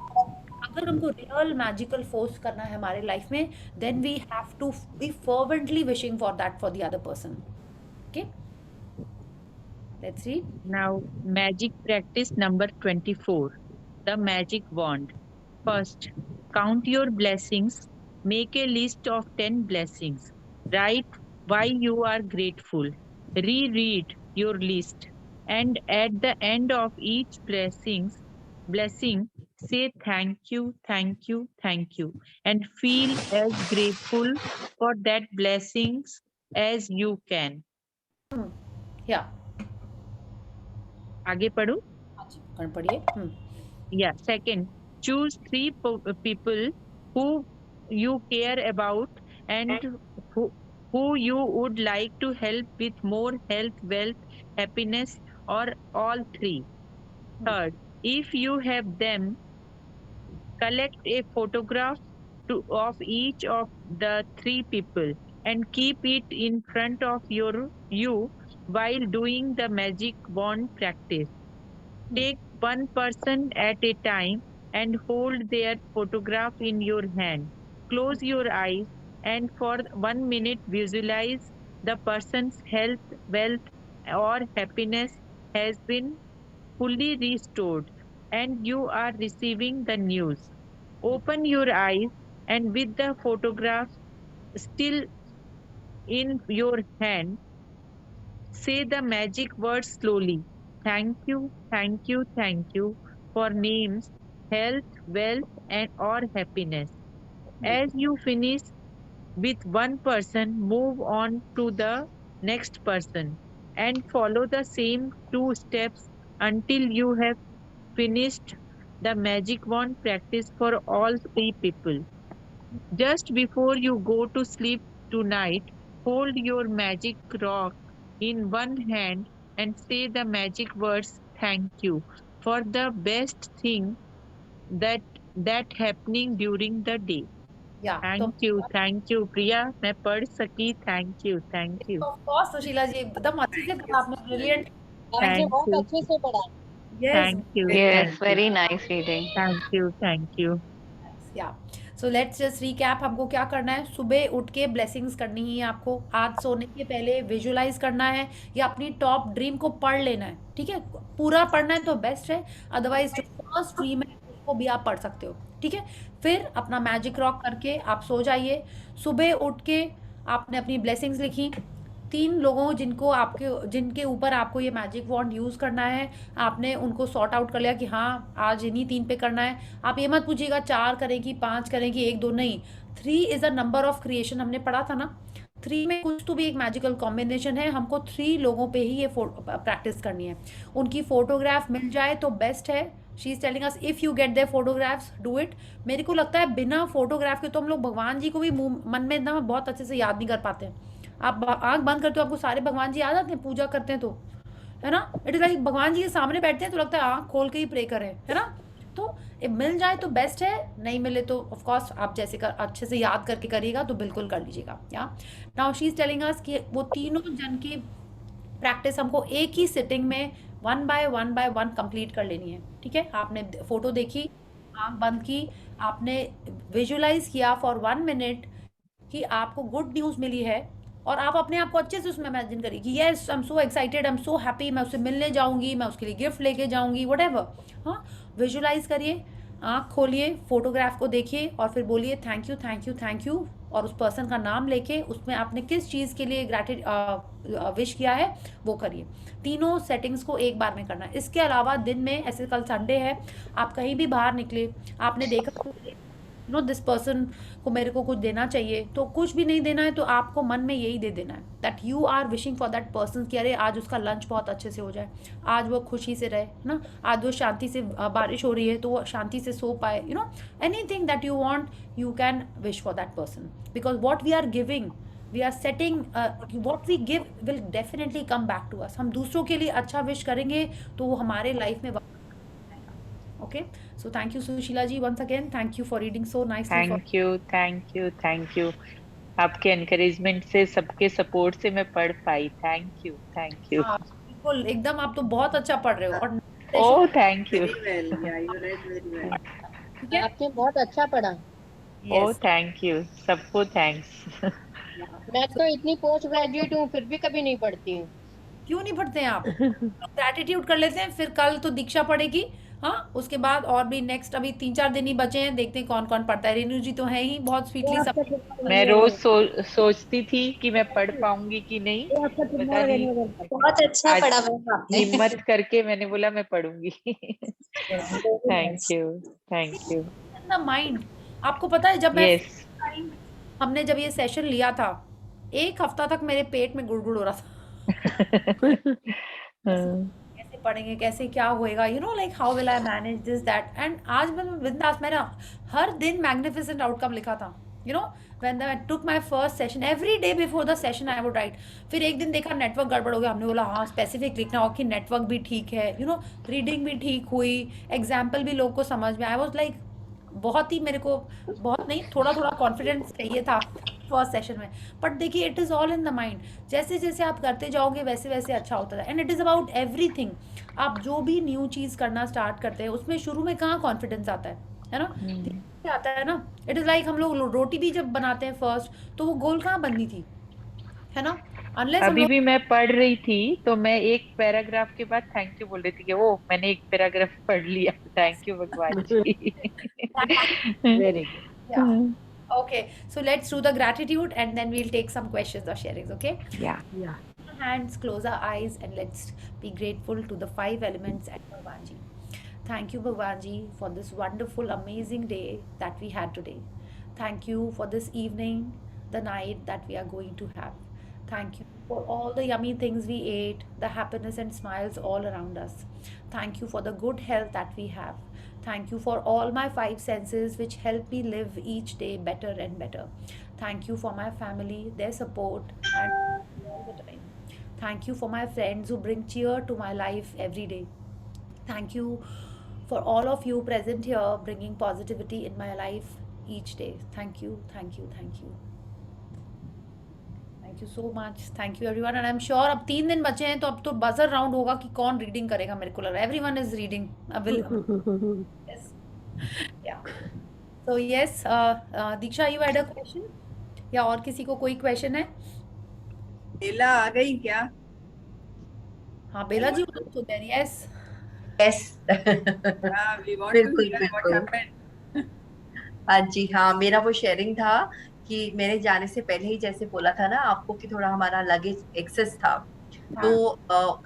अगर हमको रियल मैजिकल फोर्स करना है हमारे लाइफ में, then we have to be fervently wishing for that for the other person. Okay, let's see Now, magic practice number 24, the magic wand. First, count your blessings. Make a list of 10 blessings. Write why you are grateful. Reread your list. And at the end of each blessing, say thank you, thank you, thank you. And feel as grateful for that blessings as you can. या आगे पढ़ो। पढ़िए। Yeah. Second, choose three people who you care about and who you would like to help with more health, wealth, happiness, or all three. Third, if you have them, collect a photograph of each of the three people and keep it in front of you while doing the magic wand practice. Take one person at a time and hold their photograph in your hand. Close your eyes and for 1 minute visualize the person's health, wealth, or happiness has been fully restored and you are receiving the news. Open your eyes and with the photograph still in your hand, Say the magic words slowly. Thank you, thank you, thank you for names, health, wealth, and or happiness. As you finish with one person, move on to the next person and follow the same 2 steps until you have finished the magic wand practice for all 3 people. Just before you go to sleep tonight, hold your magic rock in one hand and say the magic words thank you for the best thing that happening during the day. या तो Thank you, प्रिया, मैं पढ़ सकी. Thank you. Of course Sushila ji एकदम अच्छे से कहा आपने, ब्रिलियंट. आपने Thank बहुत you. अच्छे से पढ़ा. Yes. Yes, very nice reading. Thank you. या सो लेट्स जस्ट रिकैप. हमको क्या करना है, सुबह उठ के ब्लेसिंग्स करनी ही है आपको. आज सोने के पहले विजुलाइज करना है या अपनी टॉप ड्रीम को पढ़ लेना है. ठीक है, पूरा पढ़ना है तो बेस्ट है, अदरवाइज जो फर्स्ट ड्रीम है उसको भी आप पढ़ सकते हो. ठीक है, फिर अपना मैजिक रॉक करके आप सो जाइए. सुबह उठ के आपने अपनी ब्लेसिंग्स लिखी. 3 लोगों जिनके ऊपर आपको ये मैजिक वॉन्ड यूज़ करना है, आपने उनको सॉर्ट आउट कर लिया कि हाँ आज इन्हीं 3 पे करना है. आप ये मत पूछिएगा 4 करेंगी, 5 करेंगी, 1 2 नहीं. 3 is a number of creation, हमने पढ़ा था ना. 3 में कुछ तो भी एक मैजिकल कॉम्बिनेशन है. हमको 3 लोगों पे ही ये प्रैक्टिस करनी है. उनकी फोटोग्राफ मिल जाए तो बेस्ट है. She is telling us if you get their photographs do it. मेरे को लगता है बिना फोटोग्राफ के तो हम लोग भगवान जी को भी मन में ना बहुत अच्छे से याद नहीं कर पाते हैं. आप आंख बंद करते हो, आपको सारे भगवान जी याद आते हैं, पूजा करते हैं तो, है ना. इट इज लाइक भगवान जी के सामने बैठते हैं तो लगता है आंख खोल के ही प्रे करें, है ना. तो मिल जाए तो बेस्ट है, नहीं मिले तो ऑफ कोर्स आप जैसे अच्छे से याद करके करिएगा तो बिल्कुल कर लीजिएगा. या नाउ शी इज टेलिंग अस कि वो तीनों जन की प्रैक्टिस हमको एक ही सिटिंग में 1 बाय 1 कंप्लीट कर लेनी है. ठीक है, आपने फोटो देखी, आंख बंद की, आपने विजुलाइज किया फॉर 1 मिनट कि आपको गुड न्यूज़ मिली है, और आप अपने आप को अच्छे से उसमें इमेजिन करिए कि yes I am so excited, I am so happy, मैं उससे मिलने जाऊंगी, मैं उसके लिए गिफ्ट लेके जाऊंगी, व्हाटएवर. हाँ, विजुलाइज करिए, आँख खोलिए, फोटोग्राफ को देखिए और फिर बोलिए thank you thank you thank you, और उस पर्सन का नाम लेके उसमें आपने किस चीज़ के लिए विश किया है वो करिए. तीनों सेटिंग्स को एक बार में करना है. इसके अलावा दिन में, ऐसे कल संडे है, आप कहीं भी बाहर निकले, आपने देखा दिस पर्सन को मेरे को कुछ देना चाहिए, तो कुछ भी नहीं देना है, तो आपको मन में यही दे देना है that you are wishing for that person कि अरे आज उसका लंच बहुत अच्छे से हो जाए, आज वो खुशी से रहे, है ना, आज वो शांति से, बारिश हो रही है तो वो शांति से सो पाए. Anything that you want you can wish for that person, because what we are giving, we are setting, what we give will definitely come back to us. हम दूसरों के लिए अच्छा विश करेंगे तो वो हमारे लाइफ में. Okay, so thank you Sushila ji once again. Thank you for reading so nicely. Thank you. आपके एनकरेजमेंट से, सबके सपोर्ट से मैं पढ़ पाई. Thank you. बिल्कुल एकदम, आप तो बहुत अच्छा पढ़ रहे हो. और ओह थैंक यू. आपने बहुत अच्छा पढ़ा. Oh thank you. सबको थैंक्स. मैं तो इतनी पोस्ट ग्रेजुएट हूँ फिर भी कभी नहीं पढ़ती हूँ. क्यों नहीं पढ़ते हैं आप? ग्रैटिट्यूड कर लेते हैं, फिर कल तो दीक्षा पढ़ेगी. हाँ, उसके बाद और भी नेक्स्ट अभी 3-4 दिन ही बचे हैं, देखते हैं कौन कौन पढ़ता है. रेनू जी तो है ही बहुत स्वीटली सब. मैं रोज सोचती थी कि मैं पढ़ पाऊंगी कि नहीं, बहुत अच्छा पढ़ा आपने. हिम्मत करके मैंने बोला मैं पढ़ूंगी. Thank you. ना माइंड, आपको पता है जब हमने जब ये सेशन लिया था, 1 हफ्ता तक मेरे पेट में गुड़गुड़ हो रहा था. कैसे पढ़ेंगे, कैसे क्या होएगा, like how will I manage this that. And आज मैंने हर दिन मैग्निफिसेंट आउटकम लिखा था. when I took my first session, every day before the session I would write. फिर एक दिन देखा नेटवर्क गड़बड़ हो गया, हमने बोला हाँ स्पेसिफिक लिखना हो कि नेटवर्क भी ठीक है, रीडिंग भी ठीक हुई, एग्जाम्पल भी लोग को समझ में आया. वाज लाइक बहुत ही, मेरे को बहुत नहीं, थोड़ा कॉन्फिडेंस चाहिए था फर्स्ट सेशन में. बट देखिए it is all in the mind. जैसे जैसे आप करते जाओगे वैसे वैसे अच्छा होता है. And it is about everything. आप जो भी न्यू चीज़ करना स्टार्ट करते हैं उसमें शुरू में कहाँ कॉन्फिडेंस आता है ना, आता है ना. इट इज़ लाइक हम लोग रोटी भी जब बनाते हैं फर्स्ट, तो वो गोल कहाँ बननी थी, है ना. अभी भी मैं पढ़ रही थी तो मैं एक पैराग्राफ के बाद थैंक यू बोल रही थी कि वो मैंने एक पैराग्राफ पढ़ लिया. थैंक यू भगवान जी. Very good. Okay, so let's do the gratitude and then we'll take some questions or sharings. Okay? Yeah. hands, close our eyes, and let's be grateful to the 5 elements and Bhagwan Ji. Thank you, Bhagwan Ji, for this wonderful, amazing day that we had today. Thank you for this evening, the night that we are going to have. Thank you for all the yummy things we ate, the happiness and smiles all around us. Thank you for the good health that we have. Thank you for all my 5 senses which help me live each day better and better. Thank you for my family, their support, and all the time. Thank you for my friends who bring cheer to my life every day. Thank you for all of you present here bringing positivity in my life each day. Thank you, thank you, thank you. Thank you so much. Thank you everyone. And I'm sure अब 3 दिन बचे हैं तो अब तो बजर राउंड होगा कि कौन रीडिंग करेगा. मेरे को लग रहा है everyone is reading. Yes. Yeah. So yes, Diksha, you had a question? या और किसी को कोई क्वेश्चन है? बेला आ गई क्या? हाँ, बेला जी तो देर. Yes. Yes. We want to बिल्कुल hear what बिल्कुल. happened. हाँ जी, हाँ, मेरा वो शेयरिंग था कि मैंने जाने से पहले ही जैसे बोला था ना आपको कि थोड़ा हमारा लगेज एक्सेस था. तो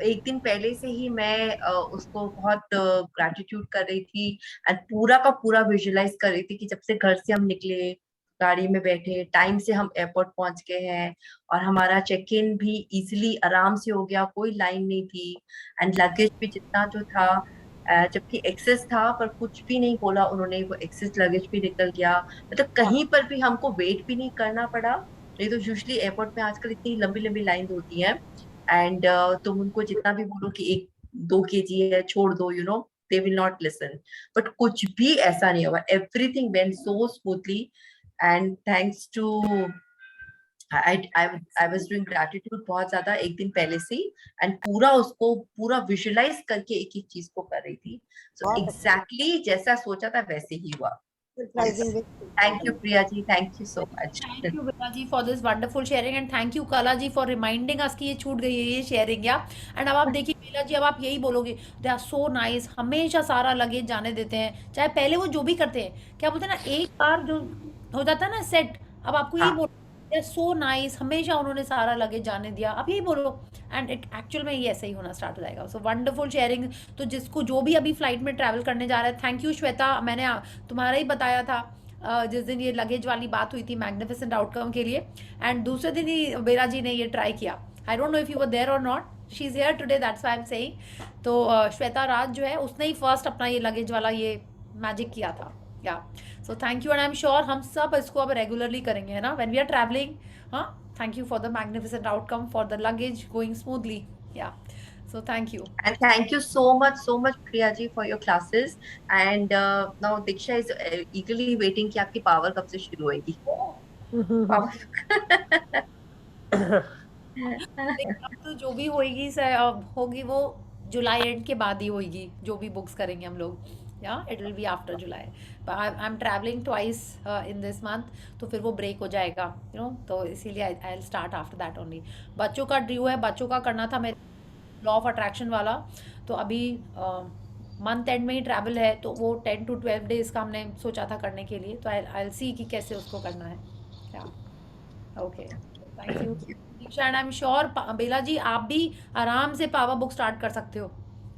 एक दिन पहले से ही मैं उसको बहुत ग्रैटिट्यूड कर रही थी एंड पूरा का पूरा विजुअलाइज कर रही थी कि जब से घर से हम निकले, गाड़ी में बैठे, टाइम से हम एयरपोर्ट पहुंच गए हैं और हमारा चेक इन भी इजीली आराम से हो गया, कोई लाइन नहीं थी एंड लगेज भी जितना जो था, जबकि एक्सेस था पर कुछ भी नहीं बोला उन्होंने, वो एक्सेस लगेज भी निकल गया. मतलब कहीं पर भी हमको वेट भी नहीं करना पड़ा. नहीं तो यूजुअली एयरपोर्ट में आजकल इतनी लंबी लंबी लाइन होती है एंड तुम उनको जितना भी बोलो कि 1-2 kg है छोड़ दो, you know, they will not listen. But कुछ भी ऐसा नहीं हुआ. Everything went so smoothly and thanks to I was doing gratitude बहुत ज्यादा एक दिन पहले से एंड पूरा विजुअलाइज करके एक एक चीज को कर रही थी. सो एग्जैक्टली जैसा सोचा था वैसे ही हुआ. Thank you, Priya ji. Thank you so much. Thank you, Bella ji, for this wonderful sharing and thank you, Kala ji, for reminding us कि ये छूट गई है ये sharing या. And अब आप देखिए बेला जी, अब आप यही बोलोगे, they are so nice, हमेशा सारा लगेज जाने देते हैं, चाहे पहले वो जो भी करते हैं, क्या बोलते हैं ना, एक बार जो हो जाता है ना सेट, अब आपको यही बोलो, they are so nice, हमेशा उन्होंने सारा लगेज जाने दिया, आप यही बोलो एंड इट एक्चुअल में ये ऐसे ही होना स्टार्ट हो जाएगा. So wonderful sharing. तो जिसको जो भी अभी फ्लाइट में ट्रैवल करने जा रहा है, थैंक यू श्वेता. मैंने तुम्हारा ही बताया था जिस दिन ये लगेज वाली बात हुई थी मैग्निफिसेंट आउटकम के लिए, एंड दूसरे दिन ही बेला जी ने ये ट्राई किया. I don't know if you were there or not, she is here today, that's why I am saying. तो श्वेता राज जो है उसने ही फर्स्ट अपना ये लगेज वाला ये मैजिक किया था. या सो thank you and I am sure हम सब इसको अब रेगुलरली करेंगे, है ना, व्हेन वी आर ट्रैवलिंग. हाँ, thank you for the magnificent outcome, for the luggage going smoothly. Yeah, so thank you. And thank you so much Priya ji for your classes. And now Diksha is eagerly waiting कि आपकी पावर कब से शुरू होएगी. तो जो भी होगी वो जुलाई एंड के बाद ही होगी, जो भी बुक्स करेंगे हम लोग. Yeah, it will be after July. But I'm traveling twice in this month, तो फिर वो ब्रेक हो जाएगा, you know, तो इसीलिए I'll start after that only. बच्चों का ड्रू है, बच्चों का करना था मेरे लॉ ऑफ अट्रैक्शन वाला, तो अभी मंथ एंड में ही ट्रैवल है, तो वो 10 to 12 days का हमने सोचा था करने के लिए, तो I'll see कि कैसे उसको करना है. Okay, thank you Diksha. And I am sure Bela ji आप भी आराम से पावर बुक स्टार्ट कर सकते हो.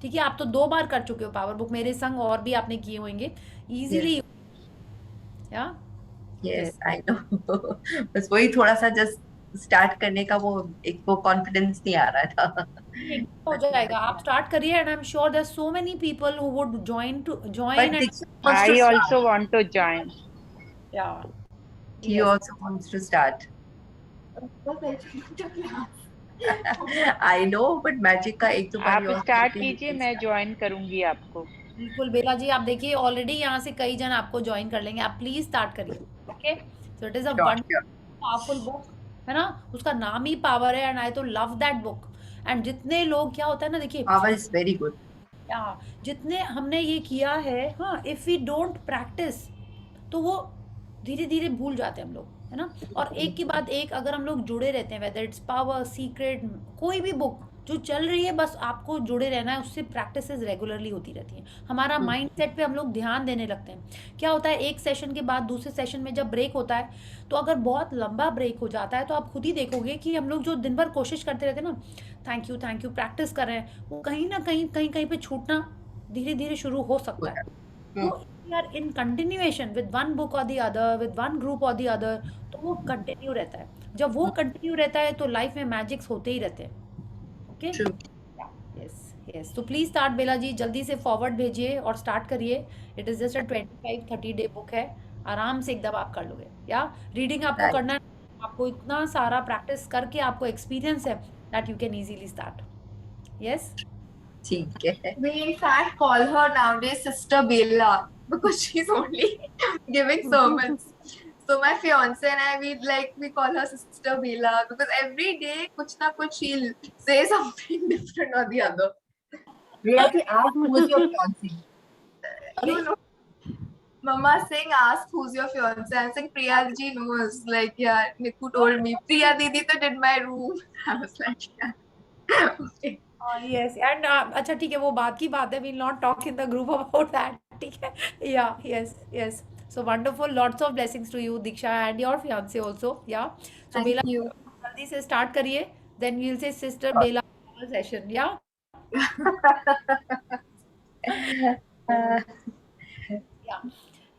ठीक है, आप तो 2 बार कर चुके हो पावर बुक, मेरे संग और भी आपने किए होंगे इजीली. या यस आई नो. बस वही थोड़ा सा जस्ट स्टार्ट करने का वो कॉन्फिडेंस नहीं आ रहा था. हो जाएगा, आप स्टार्ट करिए and I am sure there are so many people who would join I also want to join. या He also wants to start. I know, but magic का 1-2 बार आप स्टार्ट कीजिए, मैं ज्वाइन करूंगी आपको. बिल्कुल बेला जी, आप देखिए ऑलरेडी यहाँ से कई जन आपको ज्वाइन कर लेंगे. आप प्लीज स्टार्ट करिए. Okay, so it is a powerful book, है ना, उसका नाम ही पावर है एंड आई तो लव दैट बुक. एंड जितने लोग, क्या होता है ना, देखिए पावर इज वेरी गुड. जितने हमने ये किया है, हाँ, इफ वी डोंट प्रैक्टिस तो वो धीरे धीरे भूल जाते हैं हम लोग, है ना. और एक के बाद एक अगर हम लोग जुड़े रहते हैं, वेदर इट्स पावर, सीक्रेट, कोई भी बुक, जो चल रही है बस आपको जुड़े रहना है उससे। प्रैक्टिसेस रेगुलरली होती रहती हैं। हमारा माइंड सेट पे हम लोग ध्यान देने लगते हैं। क्या होता है, एक सेशन के बाद दूसरे सेशन में जब ब्रेक होता है, तो अगर बहुत लंबा ब्रेक हो जाता है तो आप खुद ही देखोगे कि हम लोग जो दिन भर कोशिश करते रहते हैं ना, थैंक यू प्रैक्टिस कर रहे हैं, वो कहीं ना कहीं कहीं कहीं पे छूटना धीरे धीरे शुरू हो सकता है। तो we are in continuation with one book or the other, with one group or the other, तो वो कंटिन्यू रहता है। जब वो कंटिन्यू रहता है तो लाइफ में मैजिक्स होते ही रहते हैं। Okay, yes yes. तो प्लीज स्टार्ट बेला जी, जल्दी से फॉरवर्ड भेजिए और स्टार्ट करिए। It is just a 25-30 day book है, आराम से एकदम आप कर लोगे। या रीडिंग आपको करना है, आपको इतना सारा प्रैक्टिस करके आपको एक्सपीरियंस है that you can easily start. Yes, ठीक है। We in fact call her nowadays Sister Bella because she's only giving sermons. So my fiance and I, we call her Sister Bella because every day kuch na kuch she'll say something different or the other. Really, ask who's your fiancé? You know, Mama saying ask who's your fiance. I'm saying Priya ji knows. Like, yeah, Niku told me. Priya Didi to did my room. I was like, yeah. Okay. Yes and अच्छा ठीक है, वो बात की बात है, we will not talk in the group about that, ठीक है। Yeah yes yes, so wonderful, lots of blessings to you Diksha and your fiance also. Yeah so Bela जल्दी से स्टार्ट करिए, then we will say sister Bela session. Yeah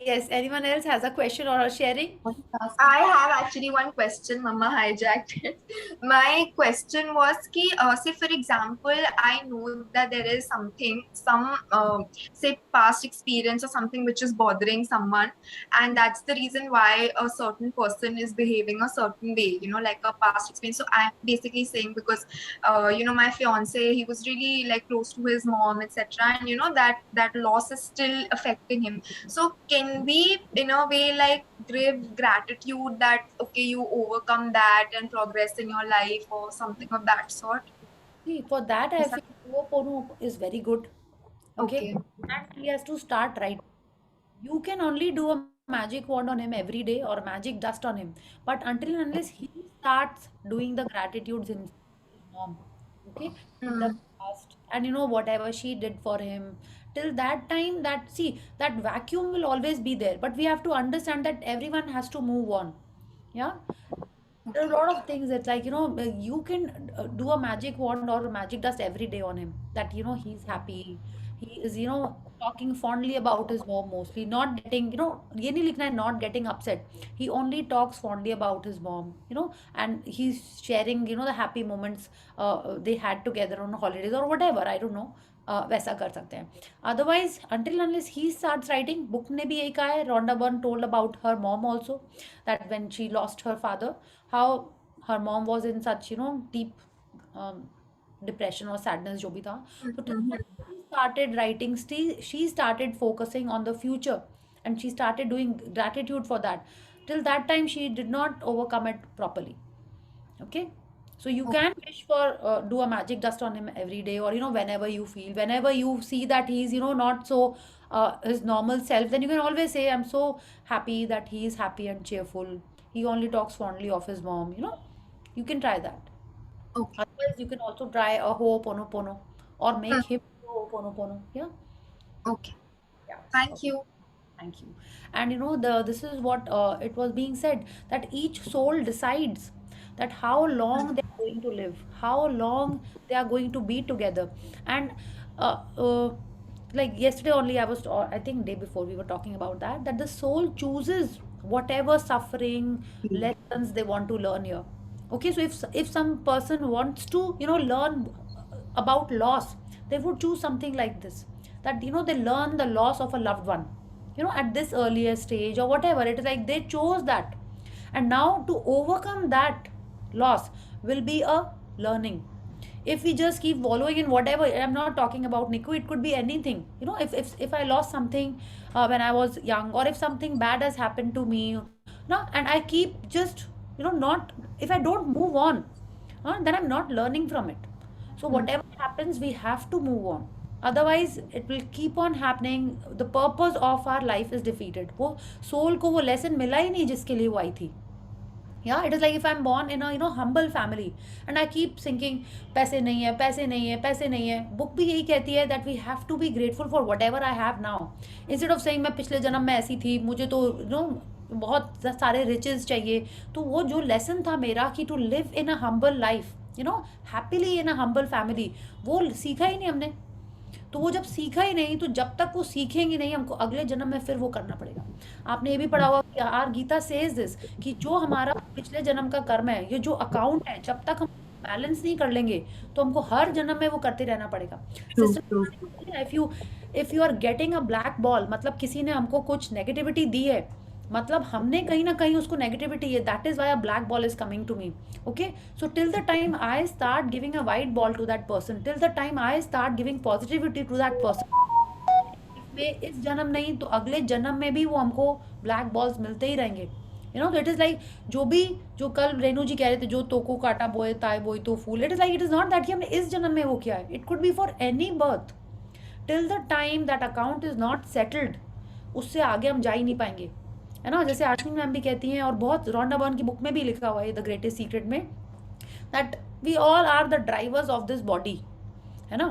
yes, anyone else has a question or a sharing? I have actually one question. Mama hijacked it. My question was ki, say for example, I know that there is something, some say past experience or something which is bothering someone, and that's the reason why a certain person is behaving a certain way, you know, like a past experience. So I'm basically saying because you know, my fiance, he was really like close to his mom, etc., and you know that loss is still affecting him. So can we in a way like give gratitude that okay, you overcome that and progress in your life or something of that sort? See, for that I feel Ho'oponopono is very good. Okay, and he has to start right. You can only do a magic wand on him every day or magic dust on him, but until and unless he starts doing the gratitudes in his mom, okay, in the past, and you know whatever she did for him, till that time, that see, that vacuum will always be there, but we have to understand that everyone has to move on. Yeah, there are a lot of things. It's like, you know, you can do a magic wand or magic dust every day on him, that you know he's happy, he is, you know, talking fondly about his mom, mostly not getting, you know, ये नहीं लिखना है not getting upset, he only talks fondly about his mom, you know, and he's sharing, you know, the happy moments they had together on holidays or whatever, I don't know, वैसा कर सकते हैं। Otherwise, until unless he starts writing, book ने भी यही कहा है, Rhonda Byrne told about her mom also, that when she lost her father, how her mom was in such, you know, deep depression or sadness जो भी था, तो she started writing, she started focusing on the future, and she started doing gratitude for that. Till that time she did not overcome it properly. Okay, so you can wish for do a magic dust on him every day, or you know, whenever you feel, whenever you see that he's, you know, not so his normal self, then you can always say, I'm so happy that he is happy and cheerful, he only talks fondly of his mom, you know, you can try that. Otherwise you can also try a Ho'oponopono or make him Ho'oponopono. Yeah. Okay. Yeah. Thank you. Thank you. And you know, this is what it was being said, that each soul decides that how long they are going to live, how long they are going to be together. And like yesterday only I was, or I think day before we were talking about that the soul chooses whatever suffering lessons they want to learn here. Okay, so if some person wants to, you know, learn about loss, they would choose something like this, that you know, they learn the loss of a loved one, you know, at this earlier stage or whatever. It is like they chose that, and now to overcome that loss will be a learning. If we just keep wallowing in whatever, I'm not talking about Niku, it could be anything, you know, if I lost something when I was young, or if something bad has happened to me, no, and I keep just, you know, not, if I don't move on, then I'm not learning from it. So whatever happens, we have to move on, otherwise it will keep on happening. The purpose of our life is defeated. वो soul को वो lesson मिला ही नहीं जिसके लिए वो आई थी, Yeah, it is like if I'm born in a humble family and I keep thinking पैसे नहीं है, पैसे नहीं है, पैसे नहीं है. बुक भी यही कहती है that we have to be grateful for whatever I have now. Instead of saying मैं पिछले जन्म में ऐसी थी, मुझे तो बहुत सारे riches चाहिए. तो वो जो lesson था मेरा कि to live in a humble life, happily in a humble family, वो सीखा ही नहीं हमने. तो वो जब सीखा ही नहीं, तो जब तक वो सीखेंगे नहीं, हमको अगले जन्म में फिर वो करना पड़ेगा. आपने ये भी पढ़ा होगा कि यार गीता सेज दिस कि जो हमारा पिछले जन्म का कर्म है, ये जो अकाउंट है, जब तक हम बैलेंस नहीं कर लेंगे तो हमको हर जन्म में वो करते रहना पड़ेगा. If you are getting a black ball, मतलब किसी ने हमको कुछ नेगेटिविटी दी है, मतलब हमने कहीं ना कहीं उसको नेगेटिविटी है, that is why a black ball is coming to me. Okay, so till the time I start giving a white ball to that person, till the time I start giving positivity to that person, में इस जन्म नहीं तो अगले जन्म में भी वो हमको ब्लैक बॉल्स मिलते ही रहेंगे. तो इट इज लाइक जो कल रेनू जी कह रहे थे, जो तोको काटा बोए ताए बोई तो फूल, it is like it is not that कि हमने इस जन्म में वो किया है. It could be for any birth. Till the time that account is not settled, उससे आगे हम जा ही नहीं पाएंगे, है ना. जैसे आशनी मैम भी कहती हैं, और बहुत रॉन्डा बर्न की बुक में भी लिखा हुआ है द ग्रेटेस्ट सीक्रेट में, that we all are the drivers of this body, है ना.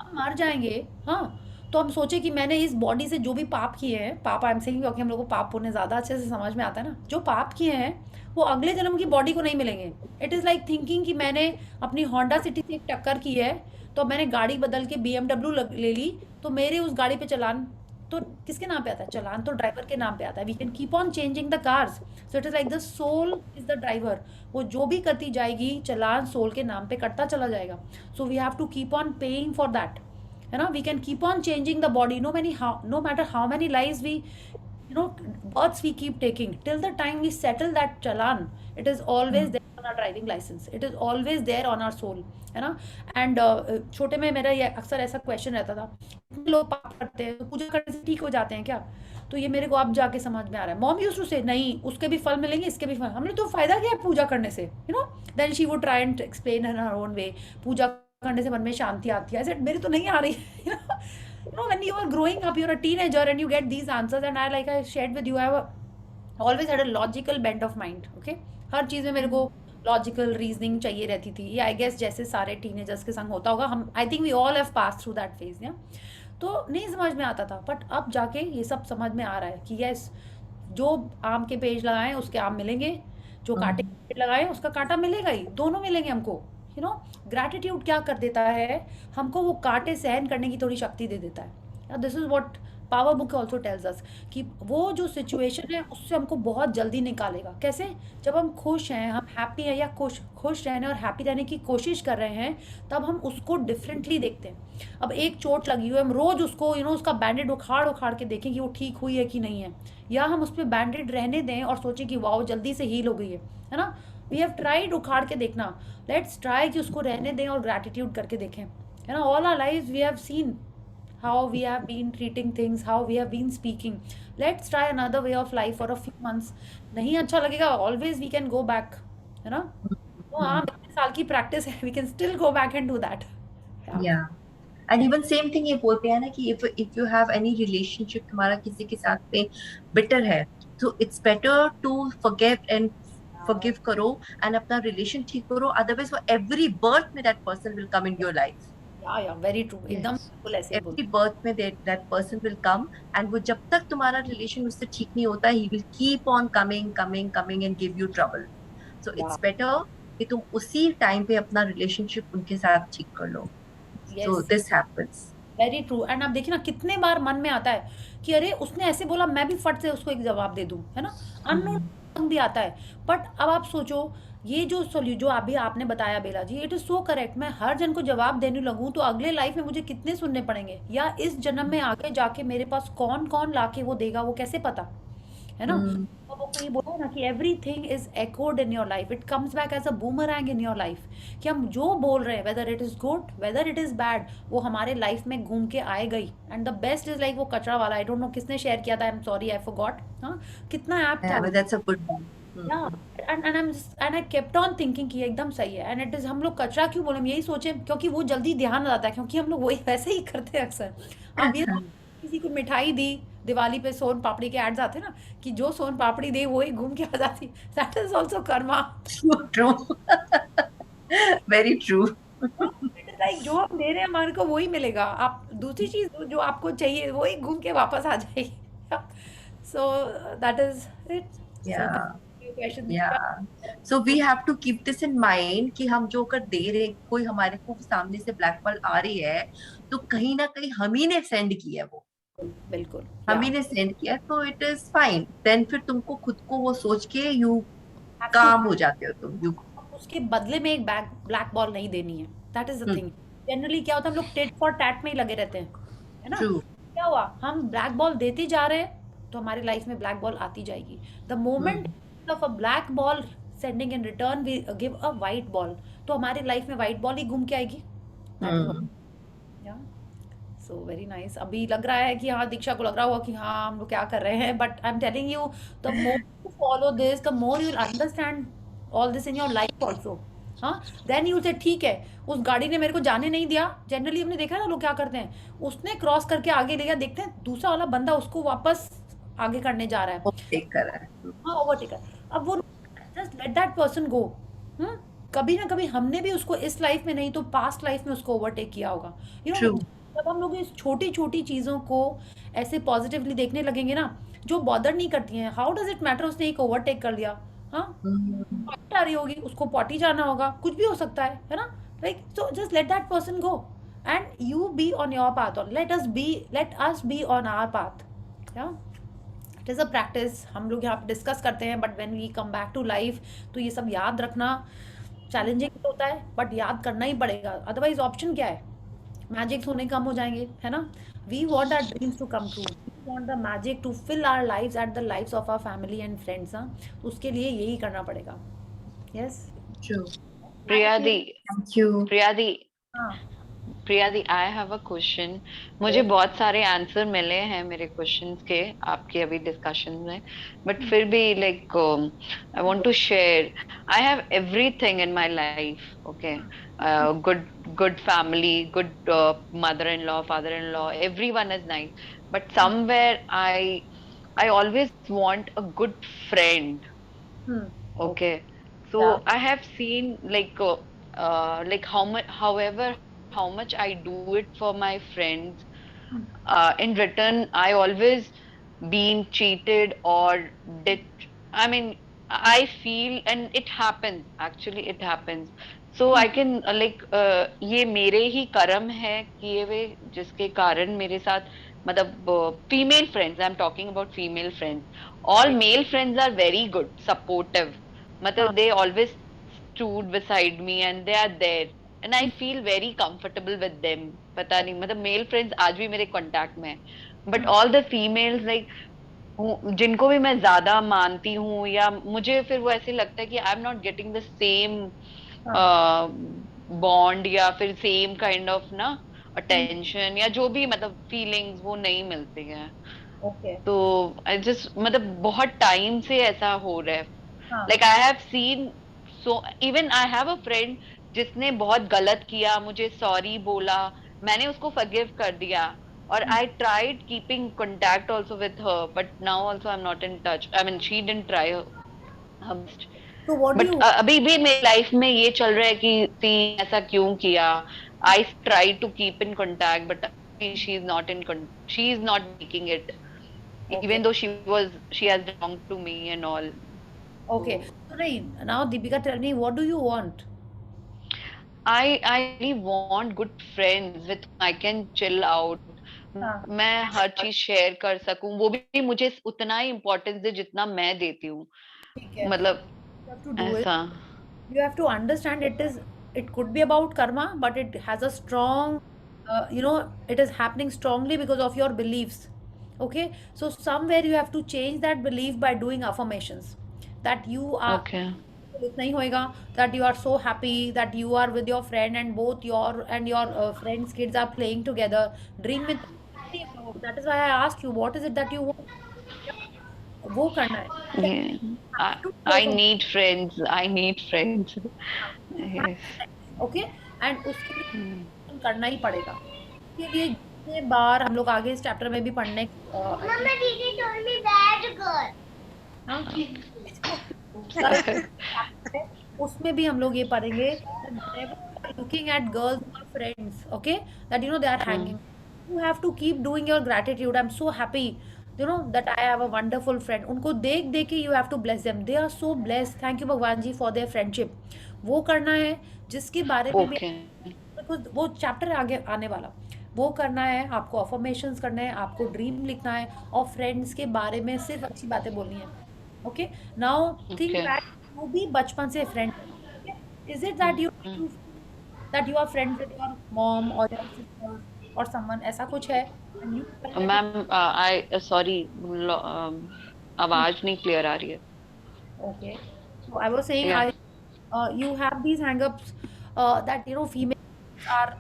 हम मर जाएंगे, हाँ, तो हम सोचे कि मैंने इस बॉडी से जो भी पाप किए हैं, पाप आई एम सेइंग क्योंकि हम लोग को पाप पुण्य ज़्यादा अच्छे से समझ में आता है ना, जो पाप किए हैं वो अगले जन्म की बॉडी को नहीं मिलेंगे. इट इज़ लाइक थिंकिंग कि मैंने अपनी होंडा सिटी से एक टक्कर की है, तो मैंने गाड़ी बदल के BMW ले ली, तो मेरे उस गाड़ी पे चलान तो किसके नाम पे आता है? चलान तो ड्राइवर के नाम पे आता है. We can keep on changing the cars. So it is like the soul is the driver. वो जो भी करती जाएगी, चलान सोल के नाम पे कटता चला जाएगा. So we have to keep on paying for that, है ना. We can keep on changing the body, no matter how many lives we births we keep taking, till the time we settle that challan, it is always there on our driving license, it is always there on our soul, है ना. एंड छोटे में मेरा ये अक्सर ऐसा क्वेश्चन रहता था, लोग पाप करते हैं तो पूजा करने से ठीक हो जाते हैं क्या? तो ये मेरे को अब जाके समझ में आ रहा है. मॉम यूज्ड टू से नहीं, उसके भी फल मिलेंगे, इसके भी फल. हमने तो फायदा क्या है पूजा करने से, then she would try and explain in her own way. पूजा करने से मन में शांति आती है. ऐसे मेरी तो नहीं आ रही. When you are growing up, you're a teenager and you get these answers, and I shared with you, I have always had a logical bent of mind. Okay, हर चीज़ में मेरे को लॉजिकल रीजनिंग चाहिए रहती थी. ये आई गेस जैसे सारे टीनेजर्स के संग होता होगा. हम I think we all have pass through that phase. तो नहीं समझ में आता था, बट अब जाके ये सब समझ में आ रहा है कि यस, जो आम के पेड़ लगाएं उसके आम मिलेंगे, जो कांटे के पेड़ लगाएं उसका कांटा मिलेगा ही, दोनों मिलेंगे हमको. ग्रैटिट्यूड क्या कर देता है, हमको वो कांटे सहन करने की थोड़ी शक्ति दे देता है. This is what power book also tells us, कि वो जो सिचुएशन है उससे हमको बहुत जल्दी निकालेगा. कैसे? जब हम खुश हैं, हम हैप्पी हैं, या खुश रहने और हैप्पी रहने की कोशिश कर रहे हैं, तब हम उसको डिफरेंटली देखते हैं. अब एक चोट लगी हुई है, हम रोज उसको उसका बैंडेड उखाड़ के देखें कि वो ठीक हुई है कि नहीं है, या हम उस पर बैंडेड रहने दें और सोचें कि वाह जल्दी से हील हो गई है ना. वी हैव ट्राइड उखाड़ के देखना, लेट्स ट्राई कि उसको रहने दें और ग्रैटिट्यूड करके देखें, है ना. All our life we have seen how we have been treating things, how we have been speaking. Let's try another way of life for a few months. नहीं अच्छा लगेगा, always we can go back, है ना. तो हाँ, 20 साल की प्रैक्टिस है, we can still go back and do that. Yeah. And even same thing ये बोलते हैं ना कि if you have any relationship तुम्हारा किसी के साथ में bitter है, तो it's better to forgive करो and अपना relation ठीक करो, otherwise for every birth में that person will come in your life. Yeah, very true. एकदम बिल्कुल ऐसे ही Every birth में that person will come, and वो जब तक तुम्हारा relation उससे ठीक नहीं होता, he will keep on coming and give you trouble. So it's better कि तुम उसी टाइम पे अपना relationship उनके साथ ठीक कर लो. So this happens. Very true. And आप देखिए ना, कितने बार मन में आता है कि अरे उसने ऐसे बोला, मैं भी फट से उसको एक जवाब दे दूं, है ना. अननोन भी आता है. बट अब आप सोचो, ये जो अभी आपने बताया बेला जी, इट इज सो करेक्ट. मैं हर जन को जवाब देने लगूं तो अगले लाइफ में मुझे कितने सुनने पड़ेंगे, या इस जन्म में आगे जाके मेरे पास कौन लाके वो देगा, वो कैसे पता, है ना. तो वो कहीं बोला ना कि everything is echoed in your life, it comes back as a boomerang in your life. कि हम जो बोल रहे हैं, whether it is good whether it is bad, वो हमारे लाइफ में घूम के आए गई. And the best is like वो कचरा वाला, आई डोंट नो किसने शेयर किया था, I am sorry I forgot. हाँ, कितना ऐप था. That's a good one. and I kept on thinking कि एकदम सही है. एंड इट इज, हम लोग कचरा क्यों बोले, हम यही सोचे क्योंकि वो जल्दी ध्यान आता है, क्योंकि हम लोग वही वैसे ही करते हैं अक्सर. अब ये किसी को मिठाई दी, दिवाली पे सोन पापड़ी के एड्स आते हैं ना कि जो सोन पापड़ी दे वो ही घूम के आ जाती, that is also Karma. True, very true. Like जो हम दे रहे हैं हमारे को वही मिलेगा, आप दूसरी चीज जो आपको चाहिए वो ही घूम के वापस आ जाएगी। So that is it. So we have to keep this in mind कि हम जो कर दे रहे, कोई हमारे को सामने से ब्लैक बॉल आ रही है तो कहीं ना कहीं हम ही ने सेंड किया है, वो बिल्कुल हम ही ने सेंड किया, तो इट इज फाइन। देन फिर तुमको खुद को वो सोच के यू काम हो जाते हो तुम, यू उसके बदले में एक ब्लैक बॉल नहीं देनी है, that is the thing. Generally क्या होता है हम लोग टिट फॉर टैट में ही लगे रहते हैं, है ना। क्या हुआ, हम ब्लैक बॉल देते जा रहे हैं तो हमारी लाइफ में ब्लैक बॉल आती जाएगी। The moment of a black ball sending in return we give a white ball, तो हमारी लाइफ में वाइट बॉल ही घूम के आएगी। So very nice. अभी लग रहा है कि हाँ दीक्षा को लग रहा होगा कि हाँ हम लोग क्या कर रहे हैं, but I am telling you the more you follow this the more you will understand all this in your life also. हाँ, देन यू से ठीक है उस गाड़ी ने मेरे को जाने नहीं दिया, जनरली हमने देखा ना लोग क्या करते हैं, उसने क्रॉस करके आगे ले गया, देखते हैं दूसरा वाला बंदा उसको वापस आगे करने जा रहा है, ओवरटेक कर रहा है। हाँ ओवरटेकर। अब वो जस्ट लेट दैट पर्सन गो। कभी ना कभी हमने भी उसको इस लाइफ में नहीं तो पास्ट लाइफ में उसको ओवरटेक किया होगा, यू नो। जब हम लोग इस छोटी छोटी चीजों को ऐसे पॉजिटिवली देखने लगेंगे ना, जो बॉदर नहीं करती हैं, हाउ डज इट मैटर उसने एक ओवरटेक कर लिया, हाँ आ रही होगी उसको पॉटी जाना होगा, कुछ भी हो सकता है ना। Like so just let that person go and you be on your path, और let us be on our path. It is a practice, हम लोग यहाँ पे डिस्कस करते हैं, but when we come back to life तो ये सब याद रखना चैलेंजिंग तो होता है, बट याद करना ही पड़ेगा, अदरवाइज ऑप्शन क्या है, मैजिक होने कम हो जाएंगे, है ना। We want our dreams to come true, we want the magic to fill our lives at the lives of our family and friends. उसके लिए यही करना पड़ेगा। Yes Priyadi, thank you. Priyadi, हाँ Priyadi, I have a question. मुझे बहुत सारे आंसर मिले हैं मेरे क्वेश्चंस के आपके अभी डिस्कशन में, बट फिर भी like I want to share. I have everything in my life, okay, good family, good mother-in-law, father-in-law, everyone is nice, but somewhere I always want a good friend. Okay, so I have seen like how much I do it for my friends, in return I always been cheated or did, I mean I feel, and it happens, actually it happens, so I can ये मेरे ही कर्म है किए हुए जिसके कारण मेरे साथ, मतलब female friends, I am talking about female friends, all male friends are very good supportive, मतलब they always stood beside me and they are there and I feel very comfortable with them. पता नहीं, मतलब मेल फ्रेंड्स आज भी मेरे कांटेक्ट में है, but all the females like जिनको भी मैं ज्यादा मानती हूँ, या मुझे फिर वो ऐसे लगता है कि आई am not getting the same bond या फिर सेम काइंड ऑफ ना अटेंशन या जो भी मतलब फीलिंग्स वो नहीं मिलती हैं। तो आई जस्ट, मतलब बहुत टाइम से ऐसा हो रहा है। Like I have seen, so even I have a friend जिसने बहुत गलत किया, मुझे सॉरी बोला, मैंने उसको फॉरगिव कर दिया, और I tried keeping contact also with her, but now also I am not in touch, I mean she didn't try her best. But अभी भी मेरी लाइफ में ये चल रहा है कि ऐसा क्यों किया। I try to keep in contact but she is not making it, even though she has wronged to me and all. Okay, so now Deepika, tell me, what do you want? I really want good friends with whom I can chill out. मैं हर चीज शेयर कर सकूं, वो भी मुझे उतना ही इम्पोर्टेंस दे जितना मैं देती हूँ, मतलब ऐसा। You have to understand it could be about karma, but it has a strong, it is happening strongly because of your beliefs. Okay, so somewhere you have to change that belief by doing affirmations that you are nahi hoega, that you are so happy that you are with your friend and both your friends kids are playing together, dream with, that is why I ask you what is it that you want, wo karna hai। I need friends, yes, okay, and uske liye karna hi padega, उसके लिए ये बार हम लोग आगे इस चैप्टर में भी पढ़ने Mama, Didi told me bad girl. हाँ, उसमें भी हम लोग ये पढ़ेंगे looking at girls who are friends, okay, that you know they are hanging. You have to keep doing your gratitude. I'm so happy, you know, that I have a wonderful friend. उनको देख देख के you have to bless them. They are so blessed. Thank you भगवान जी for their friendship. वो करना है जिसके बारे में भी Okay. बिकॉज वो चैप्टर आगे आने वाला, वो करना है आपको, अफर्मेशंस करना है आपको, ड्रीम लिखना है और फ्रेंड्स के बारे में सिर्फ अच्छी बातें बोलनी है. Okay, now think Okay. Back, you भी बचपन से friend, is it that you are friends with your mom or your sister or someone, ऐसा कुछ है? And you ma'am I sorry, आवाज नहीं क्लियर आ रही है. okay, so I was saying Yeah. you have these hang-ups that you know females are,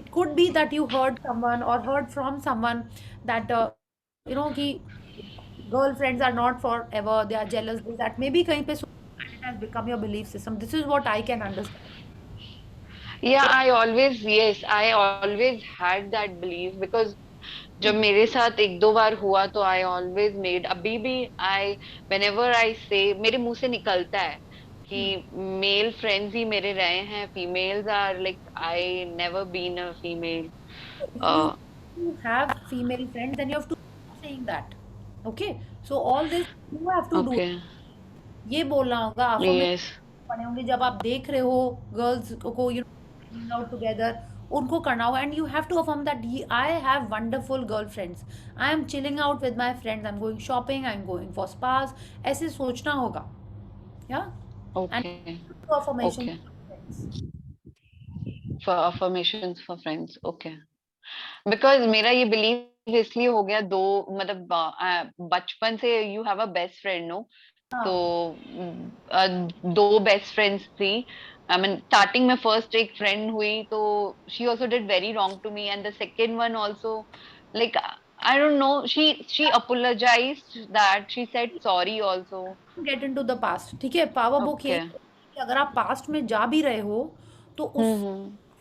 it could be that you heard someone or heard from someone that you know कि girlfriends are not forever, they are jealous, that maybe कहीं पे and it has become your belief system. This is what I can understand. Yeah, I always had that belief because जब मेरे साथ एक दो बार हुआ तो I always made, अभी भी whenever I say, मेरे मुंह से निकलता है कि मेल फ्रेंड्स ही मेरे रहे हैं, females are like, I never been a female. You have female friends, then you have to stop saying that. Okay, so all this you have to do. Okay. ये बोलना होगा आपको, Yes. पढ़े होंगे जब आप देख रहे हो गर्ल्स को, you know, out together, उनको करना होगा, and you have to affirm that I have wonderful girlfriends, I am chilling out with my friends, I'm going shopping, I'm going for spas, ऐसे सोचना होगा. Yeah. Okay. And affirmation. Okay. For affirmations for friends. Okay. Because मेरा ये belief इसलिए हो गया, दो मतलब बचपन से you have a best friend, no? तो दो बेस्ट फ्रेंड्स थी. आई मीन स्टार्टिंग में फर्स्ट एक फ्रेंड हुई तो she also did very wrong to me, and the second one also like I don't know, she apologized that, she said sorry also. Get into the past. ठीक है, पावर बुक ये कि अगर आप पास्ट में जा भी रहे हो तो उस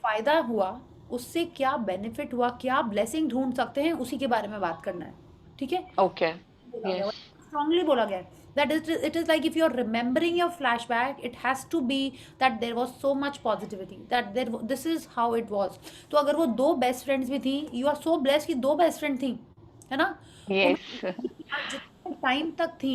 फायदा हुआ, उससे क्या बेनिफिट हुआ, क्या ब्लेसिंग ढूंढ सकते हैं, उसी के बारे में बात करना है. ठीक है, ओके. स्ट्रांगली बोला गया है that it is like if you are remembering your flashback, it has to be that there was so much positivity, that this is how it was. तो अगर वो दो बेस्ट फ्रेंड्स भी थी, you are so blessed कि दो बेस्ट फ्रेंड थी, है ना? Yes. जितने टाइम तक थी,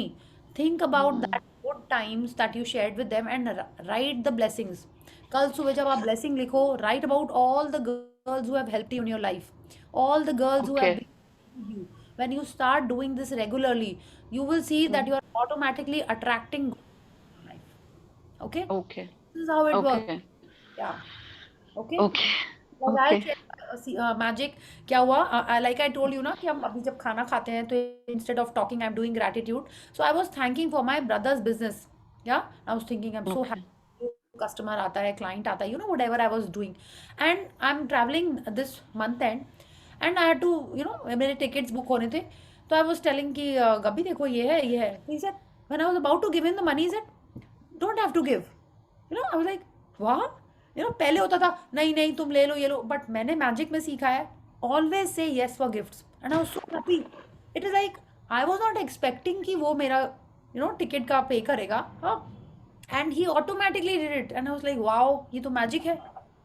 think about that good times that you shared with them and write the blessings. कल सुबह जब आप blessing लिखो, write about all the girls who have helped you in your life, all the girls who have been with you. When you start doing this regularly, you will see that you are automatically attracting life. Okay? Okay. This is how it works. Yeah. Okay? Okay. Magic क्या हुआ? Like I told you ना कि हम अभी जब खाना खाते हैं तो instead of talking I'm doing gratitude. So I was thanking for my brother's business. Yeah? I was thinking I'm so happy. Customer आता है, client आता है, you know, whatever I was doing. And I'm traveling this month end. And I had to, you know, मेरे टिकट्स बुक होने थे, तो आई वाज टेलिंग कि गब्बी देखो ये है, ये है. He said when I was about to give him the money, he said don't have to give, you know. I was like वाह, यू नो, पहले होता था नहीं नहीं तुम ले लो ये लो, बट मैंने मैजिक में सीखा है always say yes for gifts, and I was so happy. It is like I was not expecting कि वो मेरा, यू नो, टिकट का पे करेगा, and he automatically did it, and I was like wow, ये तो मैजिक है.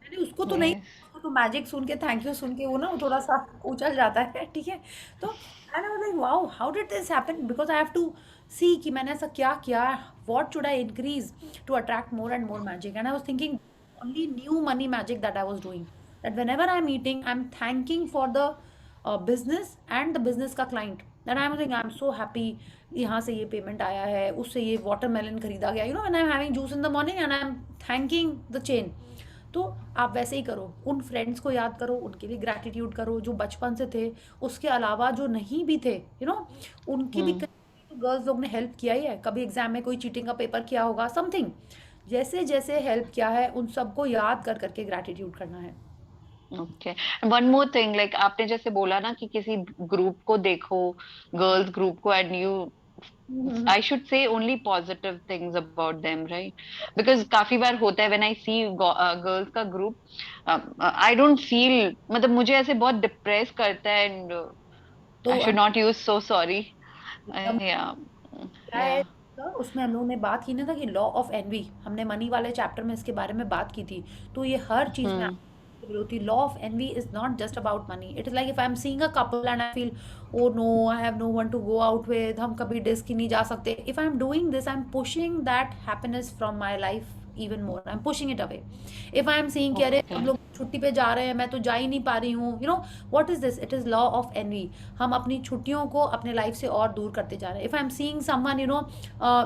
मैंने उसको तो नहीं, तो मैजिक सुन के, थैंक यू सुन के वो ना थोड़ा सा उछल जाता है. ठीक है, तो and I was like wow, how did this happen, because I have to see कि मैंने ऐसा क्या किया, what should I increase to attract more and more magic. And I was thinking only new money magic that I was doing, that whenever I am meeting I am thanking for the business and the business का client, that I am so happy, यहाँ से ये पेमेंट आया है, उससे ये वाटरमेलन खरीदा गया, you know, and I am having juice in the morning and I am thanking the chain. तो आप वैसे ही करो, उन फ्रेंड्स को याद करो, उनके लिए ग्रैटिट्यूड करो जो बचपन से थे, उसके अलावा जो नहीं भी थे, यू नो, उनकी भी गर्ल्स लोग ने हेल्प किया ही है. कभी एग्जाम में कोई चीटिंग का पेपर किया होगा, समथिंग, जैसे जैसे हेल्प किया है उन सबको याद कर करके ग्रैटिट्यूड करना है. Okay, one more thing, like आपने जैसे बोला ना कि किसी ग्रुप को देखो, गर्ल्स ग्रुप को, and you I should say only positive things about them, right? Because काफी बार होता है when I see girls का group, I don't feel, मतलब मुझे ऐसे बहुत depress करता है, and तो I should not use so sorry. हम Yeah, क्या है yeah. उसमें हम लोगों ने बात की ना था कि लॉ ऑफ एनवी, हमने मनी वाले चैप्टर में इसके बारे में बात की थी, तो ये हर चीज में applicable होती है। Law of envy is not just about money, it is like if I am seeing a couple and I feel oh no I have no one to go out with, हम कभी डिस्क ही नहीं जा सकते, if I am doing this I am pushing that happiness from my life even more, I'm pushing it away. If I am seeing कि अरे हम लोग छुट्टी पे जा रहे हैं, मैं तो जा ही नहीं पा रही हूँ, you know what is this? It is law of envy. हम अपनी छुट्टियों को अपने लाइफ से और दूर करते जा रहे हैं. If I am seeing someone you know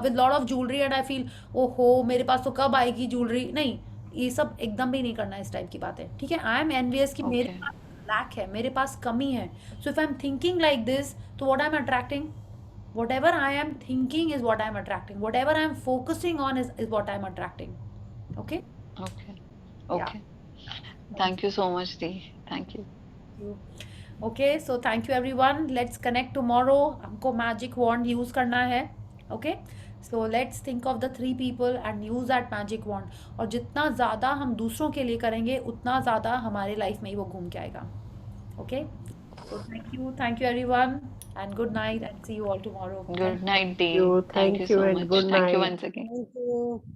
with lot of jewelry and I feel ओहो मेरे पास तो कब आएगी ज्वेलरी, नहीं, ये सब एकदम भी नहीं करना इस टाइप की बात है, ठीक है? आई एम एनवियस कि मेरे पास लैक है, मेरे पास कमी है, so if I am thinking like this, तो what I am attracting, whatever I am thinking is what I am attracting, whatever I am focusing on is what I am attracting. Okay. Thank you so much, Dee. Thank you. Okay, so thank you everyone. Let's connect tomorrow. हमको magic wand use करना है. Okay, so let's think of the 3 people and use that magic wand. और जितना ज़्यादा हम दूसरों के लिए करेंगे उतना ज़्यादा हमारे लाइफ में ही वो घूम के आएगा. Okay, so thank you everyone. And good night and see you all tomorrow. Good night, Dee. Thank you so and much. good Thank you night. once again. Thank you.